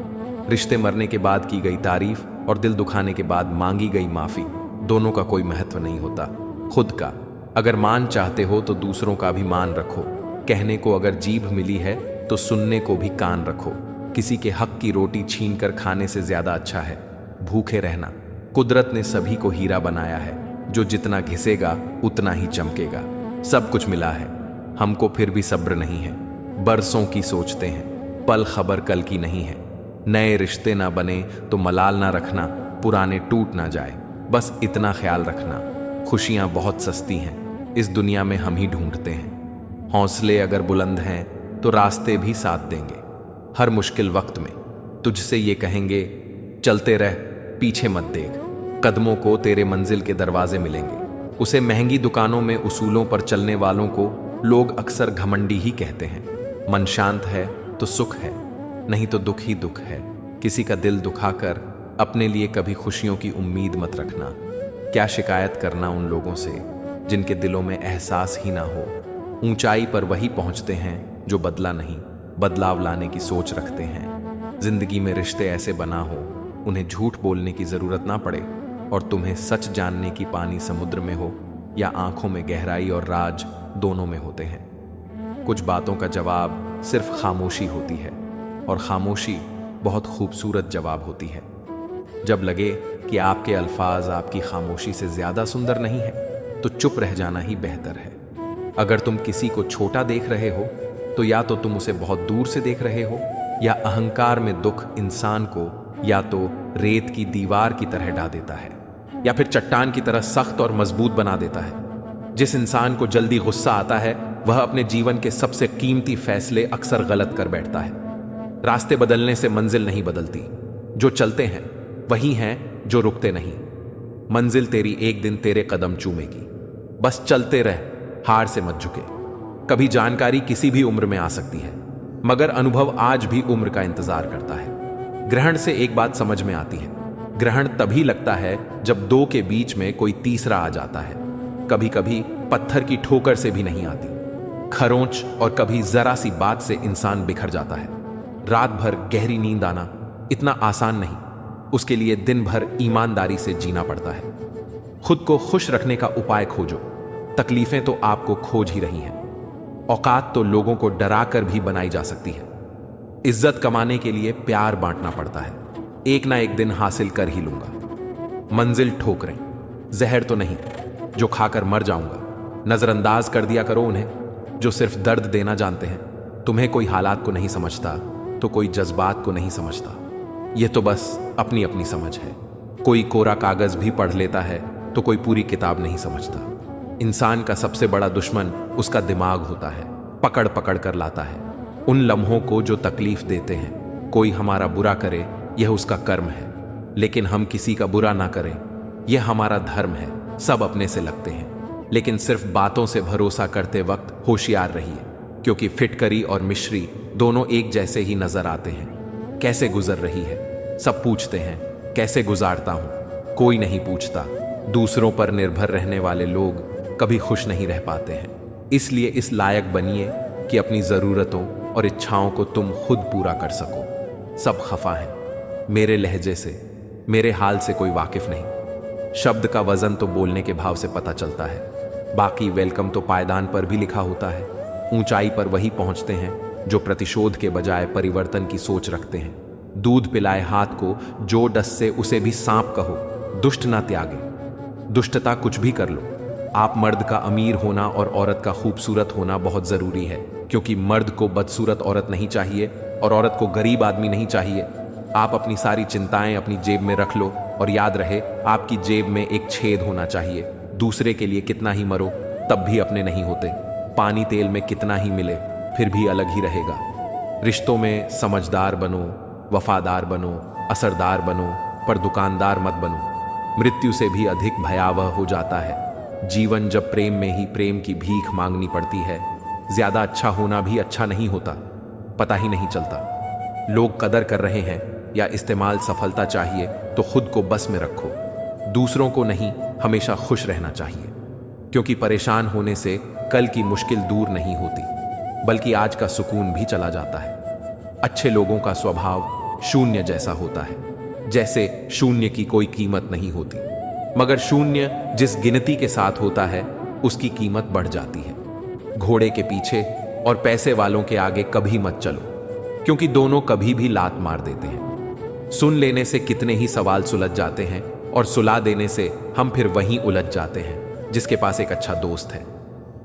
रिश्ते मरने के बाद की गई तारीफ और दिल दुखाने के बाद मांगी गई माफी, दोनों का कोई महत्व नहीं होता। खुद का अगर मान चाहते हो तो दूसरों का भी मान रखो। कहने को अगर जीभ मिली है तो सुनने को भी कान रखो। किसी के हक की रोटी छीन कर खाने से ज्यादा अच्छा है भूखे रहना। कुदरत ने सभी को हीरा बनाया है, जो जितना घिसेगा उतना ही चमकेगा। सब कुछ मिला है, हमको फिर भी सब्र नहीं है। बरसों की सोचते हैं, पल खबर कल की नहीं है। नए रिश्ते ना बने तो मलाल ना रखना, पुराने टूट ना जाए, बस इतना ख्याल रखना। खुशियां बहुत सस्ती हैं, इस दुनिया में हम ही ढूंढते हैं। हौसले अगर बुलंद हैं तो रास्ते भी साथ देंगे। हर मुश्किल वक्त में तुझसे ये कहेंगे, चलते रह, पीछे मत देख, कदमों को तेरे मंजिल के दरवाजे मिलेंगे। उसे महंगी दुकानों में उसूलों पर चलने वालों को लोग अक्सर घमंडी ही कहते हैं। मन शांत है तो सुख है, नहीं तो दुख ही दुख है। किसी का दिल दुखाकर अपने लिए कभी खुशियों की उम्मीद मत रखना। क्या शिकायत करना उन लोगों से जिनके दिलों में एहसास ही ना हो। ऊंचाई पर वही पहुंचते हैं जो बदला नहीं, बदलाव लाने की सोच रखते हैं। जिंदगी में रिश्ते ऐसे बना हो उन्हें झूठ बोलने की जरूरत ना पड़े, और तुम्हें सच जानने की पानी समुद्र में हो या आंखों में गहराई और राज दोनों में होते हैं। कुछ बातों का जवाब सिर्फ खामोशी होती है, और खामोशी बहुत खूबसूरत जवाब होती है। जब लगे कि आपके अल्फाज आपकी खामोशी से ज्यादा सुंदर नहीं है, तो चुप रह जाना ही बेहतर है। अगर तुम किसी को छोटा देख रहे हो तो या तो तुम उसे बहुत दूर से देख रहे हो, या अहंकार में दुख इंसान को या तो रेत की दीवार की तरह ढा देता है, या फिर चट्टान की तरह सख्त और मजबूत बना देता है। जिस इंसान को जल्दी गुस्सा आता है वह अपने जीवन के सबसे कीमती फैसले अक्सर गलत कर बैठता है। रास्ते बदलने से मंजिल नहीं बदलती, जो चलते हैं वही हैं जो रुकते नहीं। मंजिल तेरी एक दिन तेरे कदम चूमेगी, बस चलते रह, हार से मत झुके। कभी जानकारी किसी भी उम्र में आ सकती है, मगर अनुभव आज भी उम्र का इंतजार करता है। ग्रहण से एक बात समझ में आती है, ग्रहण तभी लगता है जब दो के बीच में कोई तीसरा आ जाता है। कभी कभी पत्थर की ठोकर से भी नहीं आती, खरोंच और कभी जरा सी बात से इंसान बिखर जाता है। रात भर गहरी नींद आना इतना आसान नहीं, उसके लिए दिन भर ईमानदारी से जीना पड़ता है। खुद को खुश रखने का उपाय खोजो, तकलीफें तो आपको खोज ही रही हैं। औकात तो लोगों को डरा कर भी बनाई जा सकती है। इज्जत कमाने के लिए प्यार बांटना पड़ता है, एक ना एक दिन हासिल कर ही लूंगा। मंजिल ठोकरें, जहर तो नहीं जो खाकर मर जाऊंगा। नजरअंदाज कर दिया करो उन्हें जो सिर्फ दर्द देना जानते हैं। तुम्हें कोई हालात को नहीं समझता तो कोई जज्बात को नहीं समझता। यह तो बस अपनी अपनी समझ है। कोई कोरा कागज भी पढ़ लेता है तो कोई पूरी किताब नहीं समझता। इंसान का सबसे बड़ा दुश्मन उसका दिमाग होता है, पकड़ पकड़ कर लाता है उन लम्हों को जो तकलीफ देते हैं। कोई हमारा बुरा करे यह उसका कर्म है, लेकिन हम किसी का बुरा ना करें यह हमारा धर्म है। सब अपने से लगते हैं, लेकिन सिर्फ बातों से भरोसा करते वक्त होशियार रहिए, क्योंकि फिटकरी और मिश्री दोनों एक जैसे ही नजर आते हैं। कैसे गुजर रही है सब पूछते हैं, कैसे गुजारता हूं कोई नहीं पूछता। दूसरों पर निर्भर रहने वाले लोग कभी खुश नहीं रह पाते हैं। इसलिए इस लायक बनिए कि अपनी जरूरतों और इच्छाओं को तुम खुद पूरा कर सको। सब खफा हैं, मेरे लहजे से, मेरे हाल से कोई वाकिफ नहीं। शब्द का वजन तो बोलने के भाव से पता चलता है, बाकी वेलकम तो पायदान पर भी लिखा होता है। ऊंचाई पर वही पहुंचते हैं जो प्रतिशोध के बजाय परिवर्तन की सोच रखते हैं। दूध पिलाए हाथ को जो डस से उसे भी सांप कहो, दुष्ट ना त्यागे। दुष्टता कुछ भी कर लो, आप मर्द का अमीर होना और औरत का खूबसूरत होना बहुत जरूरी है, क्योंकि मर्द को बदसूरत औरत नहीं चाहिए और औरत को गरीब आदमी नहीं चाहिए। आप अपनी सारी चिंताएं अपनी जेब में रख लो, और याद रहे आपकी जेब में एक छेद होना चाहिए। दूसरे के लिए कितना ही मरो तब भी अपने नहीं होते। पानी तेल में कितना ही मिले फिर भी अलग ही रहेगा। रिश्तों में समझदार बनो, वफादार बनो, असरदार बनो, पर दुकानदार मत बनो। मृत्यु से भी अधिक भयावह हो जाता है जीवन जब प्रेम में ही प्रेम की भीख मांगनी पड़ती है। ज्यादा अच्छा होना भी अच्छा नहीं होता, पता ही नहीं चलता। लोग कदर कर रहे हैं या इस्तेमाल सफलता चाहिए तो खुद को बस में रखो, दूसरों को नहीं। हमेशा खुश रहना चाहिए, क्योंकि परेशान होने से कल की मुश्किल दूर नहीं होती, बल्कि आज का सुकून भी चला जाता है। अच्छे लोगों का स्वभाव शून्य जैसा होता है, जैसे शून्य की कोई कीमत नहीं होती, मगर शून्य जिस गिनती के साथ होता है उसकी कीमत बढ़ जाती है। घोड़े के पीछे और पैसे वालों के आगे कभी मत चलो, क्योंकि दोनों कभी भी लात मार देते हैं। सुन लेने से कितने ही सवाल सुलझ जाते हैं, और सुला देने से हम फिर वहीं उलझ जाते हैं। जिसके पास एक अच्छा दोस्त है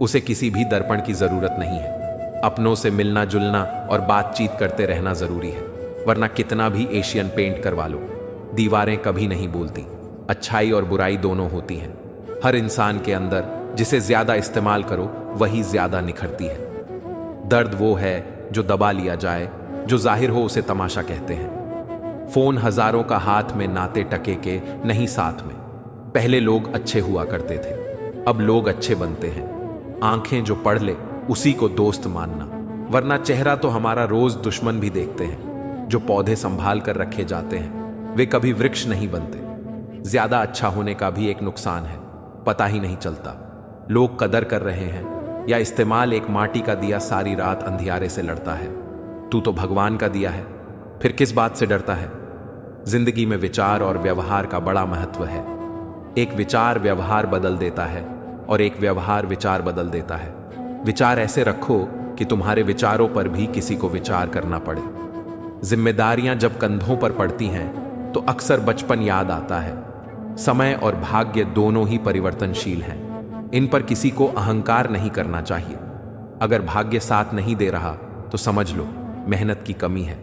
उसे किसी भी दर्पण की जरूरत नहीं है। अपनों से मिलना जुलना और बातचीत करते रहना जरूरी है, वरना कितना भी एशियन पेंट करवा लो दीवारें कभी नहीं बोलती। अच्छाई और बुराई दोनों होती हैं। हर इंसान के अंदर जिसे ज्यादा इस्तेमाल करो वही ज्यादा निखरती है। दर्द वो है जो दबा लिया जाए जो जाहिर हो उसे तमाशा कहते हैं। फोन हजारों का हाथ में नाते टके के नहीं साथ में। पहले लोग अच्छे हुआ करते थे, अब लोग अच्छे बनते हैं। आंखें जो पढ़ ले उसी को दोस्त मानना, वरना चेहरा तो हमारा रोज दुश्मन भी देखते हैं। जो पौधे संभाल कर रखे जाते हैं वे कभी वृक्ष नहीं बनते। ज्यादा अच्छा होने का भी एक नुकसान है, पता ही नहीं चलता। लोग कदर कर रहे हैं या इस्तेमाल। एक माटी का दिया सारी रात अंधियारे से लड़ता है। तू तो भगवान का दिया है, फिर किस बात से डरता है? जिंदगी में विचार और व्यवहार का बड़ा महत्व है। एक विचार व्यवहार बदल देता है और एक व्यवहार विचार बदल देता है। विचार ऐसे रखो कि तुम्हारे विचारों पर भी किसी को विचार करना पड़े। जिम्मेदारियां जब कंधों पर पड़ती हैं तो अक्सर बचपन याद आता है। समय और भाग्य दोनों ही परिवर्तनशील हैं। इन पर किसी को अहंकार नहीं करना चाहिए। अगर भाग्य साथ नहीं दे रहा तो समझ लो मेहनत की कमी है।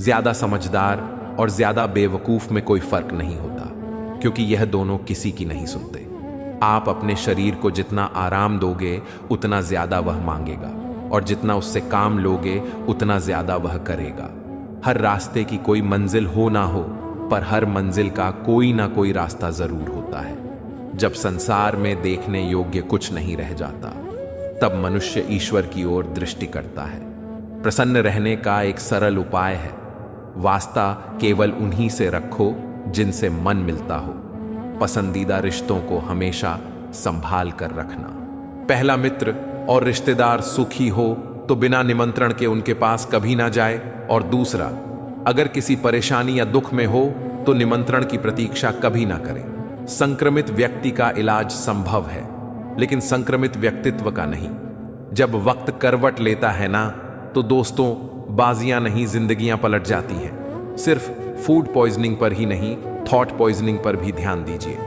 ज्यादा समझदार और ज्यादा बेवकूफ में कोई फर्क नहीं होता, क्योंकि यह दोनों किसी की नहीं सुनते। आप अपने शरीर को जितना आराम दोगे उतना ज्यादा वह मांगेगा, और जितना उससे काम लोगे उतना ज्यादा वह करेगा। हर रास्ते की कोई मंजिल हो ना हो, पर हर मंजिल का कोई ना कोई रास्ता जरूर होता है। जब संसार में देखने योग्य कुछ नहीं रह जाता, तब मनुष्य ईश्वर की ओर दृष्टि करता है। प्रसन्न रहने का एक सरल उपाय है, वास्ता केवल उन्हीं से रखो जिनसे मन मिलता हो। पसंदीदा रिश्तों को हमेशा संभाल कर रखना। पहला मित्र और रिश्तेदार सुखी हो तो बिना निमंत्रण के उनके पास कभी ना जाए, और दूसरा, अगर किसी परेशानी या दुख में हो तो निमंत्रण की प्रतीक्षा कभी ना करें। संक्रमित व्यक्ति का इलाज संभव है, लेकिन संक्रमित व्यक्तित्व का नहीं। जब वक्त करवट लेता है ना, तो दोस्तों बाजियां नहीं जिंदगियां पलट जाती हैं। सिर्फ फूड पॉइजनिंग पर ही नहीं, थॉट पॉइजनिंग पर भी ध्यान दीजिए।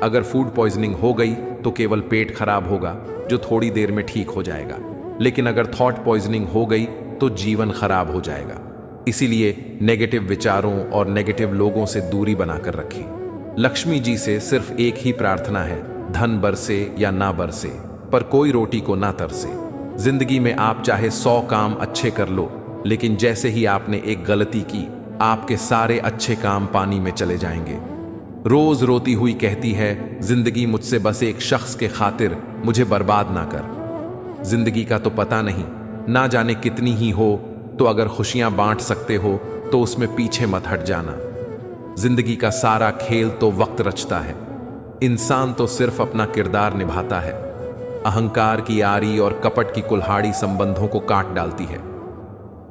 अगर फूड पॉइजनिंग हो गई तो केवल पेट खराब होगा, जो थोड़ी देर में ठीक हो जाएगा, लेकिन अगर थॉट पॉइजनिंग हो गई तो जीवन खराब हो जाएगा। इसीलिए नेगेटिव विचारों और नेगेटिव लोगों से दूरी बनाकर रखें। लक्ष्मी जी से सिर्फ एक ही प्रार्थना है, धन बरसे या ना बरसे, पर कोई रोटी को ना तरसे। जिंदगी में आप चाहे 100 काम अच्छे कर लो, लेकिन जैसे ही आपने एक गलती की, आपके सारे अच्छे काम पानी में चले जाएंगे। रोज रोती हुई कहती है, जिंदगी मुझसे बस एक शख्स के खातिर मुझे बर्बाद ना कर। जिंदगी का तो पता नहीं, ना जाने कितनी ही हो, तो अगर खुशियां बांट सकते हो तो उसमें पीछे मत हट जाना। जिंदगी का सारा खेल तो वक्त रचता है। इंसान तो सिर्फ अपना किरदार निभाता है। अहंकार की आरी और कपट की कुल्हाड़ी संबंधों को काट डालती है।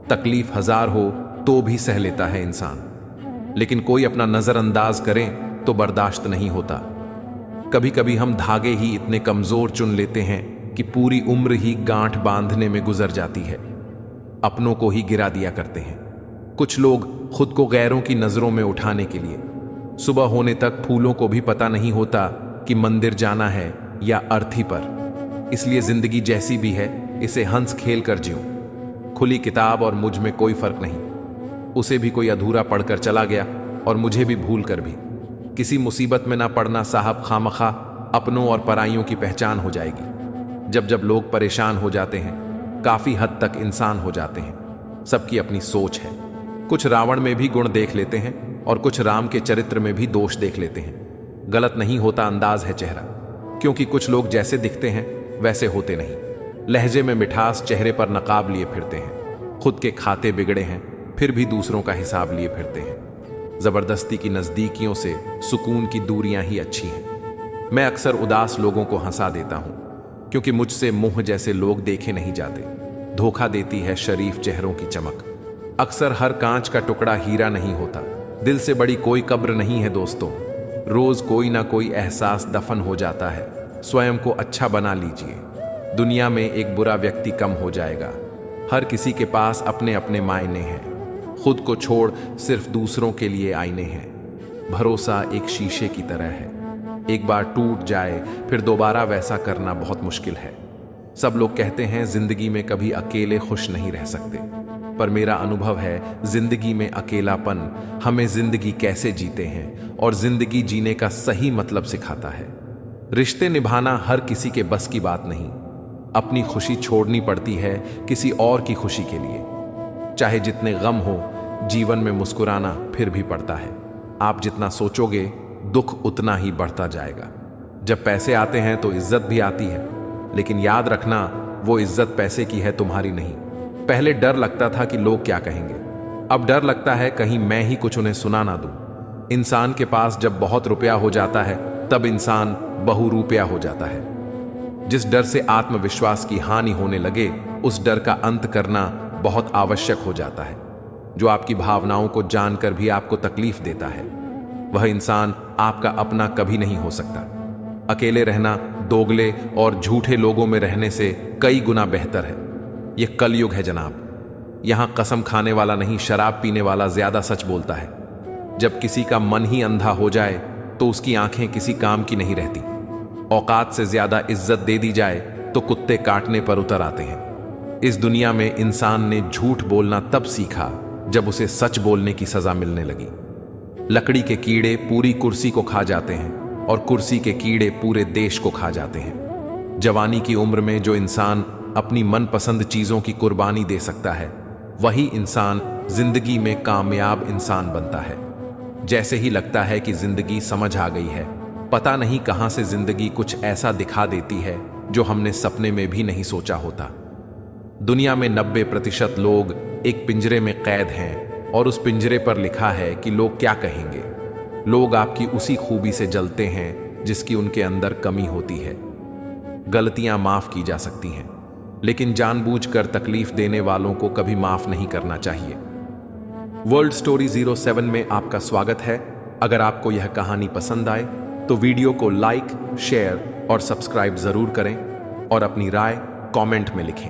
तकलीफ हजार हो तो भी सह लेता है इंसान, लेकिन कोई अपना नजरअंदाज करे तो बर्दाश्त नहीं होता। कभी कभी हम धागे ही इतने कमजोर चुन लेते हैं कि पूरी उम्र ही गांठ बांधने में गुजर जाती है। अपनों को ही गिरा दिया करते हैं। कुछ लोग खुद को गैरों की नजरों में उठाने के लिए सुबह होने तक फूलों को भी पता नहीं होता कि मंदिर जाना है या अर्थी पर। इसलिए जिंदगी जैसी भी है, इसे हंस खेल कर जियो। खुली किताब और मुझ में कोई फर्क नहीं। उसे भी कोई अधूरा पढ़कर चला गया और मुझे भी भूल कर भी। किसी मुसीबत में ना पड़ना साहब, खामखा अपनों और पराइयों की पहचान हो जाएगी। जब जब लोग परेशान हो जाते हैं, काफी हद तक इंसान हो जाते हैं। सबकी अपनी सोच है। कुछ रावण में भी गुण देख लेते हैं और कुछ राम के चरित्र में भी दोष देख लेते हैं। गलत नहीं होता, अंदाज है चेहरा, क्योंकि कुछ लोग जैसे दिखते हैं वैसे होते नहीं। लहजे में मिठास, चेहरे पर नकाब लिए फिरते हैं। खुद के खाते बिगड़े हैं, फिर भी दूसरों का हिसाब लिए फिरते हैं। जबरदस्ती की नजदीकियों से सुकून की दूरियां ही अच्छी हैं। मैं अक्सर उदास लोगों को हंसा देता हूं, क्योंकि मुझसे मुंह जैसे लोग देखे नहीं जाते। धोखा देती है शरीफ चेहरों की चमक। अक्सर हर कांच का टुकड़ा हीरा नहीं होता। दिल से बड़ी कोई कब्र नहीं है दोस्तों। रोज कोई ना कोई एहसास दफन हो जाता है। स्वयं को अच्छा बना लीजिए। दुनिया में एक बुरा व्यक्ति कम हो जाएगा। हर किसी के पास अपने अपने मायने हैं। खुद को छोड़ सिर्फ दूसरों के लिए आईने हैं। भरोसा एक शीशे की तरह है, एक बार टूट जाए फिर दोबारा वैसा करना बहुत मुश्किल है। सब लोग कहते हैं जिंदगी में कभी अकेले खुश नहीं रह सकते, पर मेरा अनुभव है जिंदगी में अकेलापन हमें जिंदगी कैसे जीते हैं और जिंदगी जीने का सही मतलब सिखाता है। रिश्ते निभाना हर किसी के बस की बात नहीं। अपनी खुशी छोड़नी पड़ती है किसी और की खुशी के लिए। चाहे जितने गम हो, जीवन में मुस्कुराना फिर भी पड़ता है। आप जितना सोचोगे दुख उतना ही बढ़ता जाएगा। जब पैसे आते हैं तो इज्जत भी आती है, लेकिन याद रखना वो इज्जत पैसे की है, तुम्हारी नहीं। पहले डर लगता था कि लोग क्या कहेंगे, अब डर लगता है कहीं मैं ही कुछ उन्हें सुना ना दूं। इंसान के पास जब बहुत रुपया हो जाता है तब इंसान बहुरूपिया हो जाता है। जिस डर से आत्मविश्वास की हानि होने लगे उस डर का अंत करना बहुत आवश्यक हो जाता है। जो आपकी भावनाओं को जानकर भी आपको तकलीफ देता है वह इंसान आपका अपना कभी नहीं हो सकता। अकेले रहना दोगले और झूठे लोगों में रहने से कई गुना बेहतर है। यह कलयुग है जनाब। यहां कसम खाने वाला नहीं, शराब पीने वाला ज्यादा सच बोलता है। जब किसी का मन ही अंधा हो जाए तो उसकी आंखें किसी काम की नहीं रहती। औकात से ज्यादा इज्जत दे दी जाए तो कुत्ते काटने पर उतर आते हैं। इस दुनिया में इंसान ने झूठ बोलना तब सीखा जब उसे सच बोलने की सजा मिलने लगी। लकड़ी के कीड़े पूरी कुर्सी को खा जाते हैं और कुर्सी के कीड़े पूरे देश को खा जाते हैं। जवानी की उम्र में जो इंसान अपनी मनपसंद चीजों की कुर्बानी दे सकता है वही इंसान जिंदगी में कामयाब इंसान बनता है। जैसे ही लगता है कि जिंदगी समझ आ गई है, पता नहीं कहां से जिंदगी कुछ ऐसा दिखा देती है जो हमने सपने में भी नहीं सोचा होता। दुनिया में 90% लोग एक पिंजरे में कैद हैं और उस पिंजरे पर लिखा है कि लोग क्या कहेंगे। लोग आपकी उसी खूबी से जलते हैं जिसकी उनके अंदर कमी होती है। गलतियां माफ की जा सकती हैं, लेकिन जानबूझकर तकलीफ देने वालों को कभी माफ नहीं करना चाहिए। वर्ल्ड स्टोरी 07 में आपका स्वागत है। अगर आपको यह कहानी पसंद आए तो वीडियो को लाइक, शेयर और सब्सक्राइब जरूर करें और अपनी राय कमेंट में लिखें।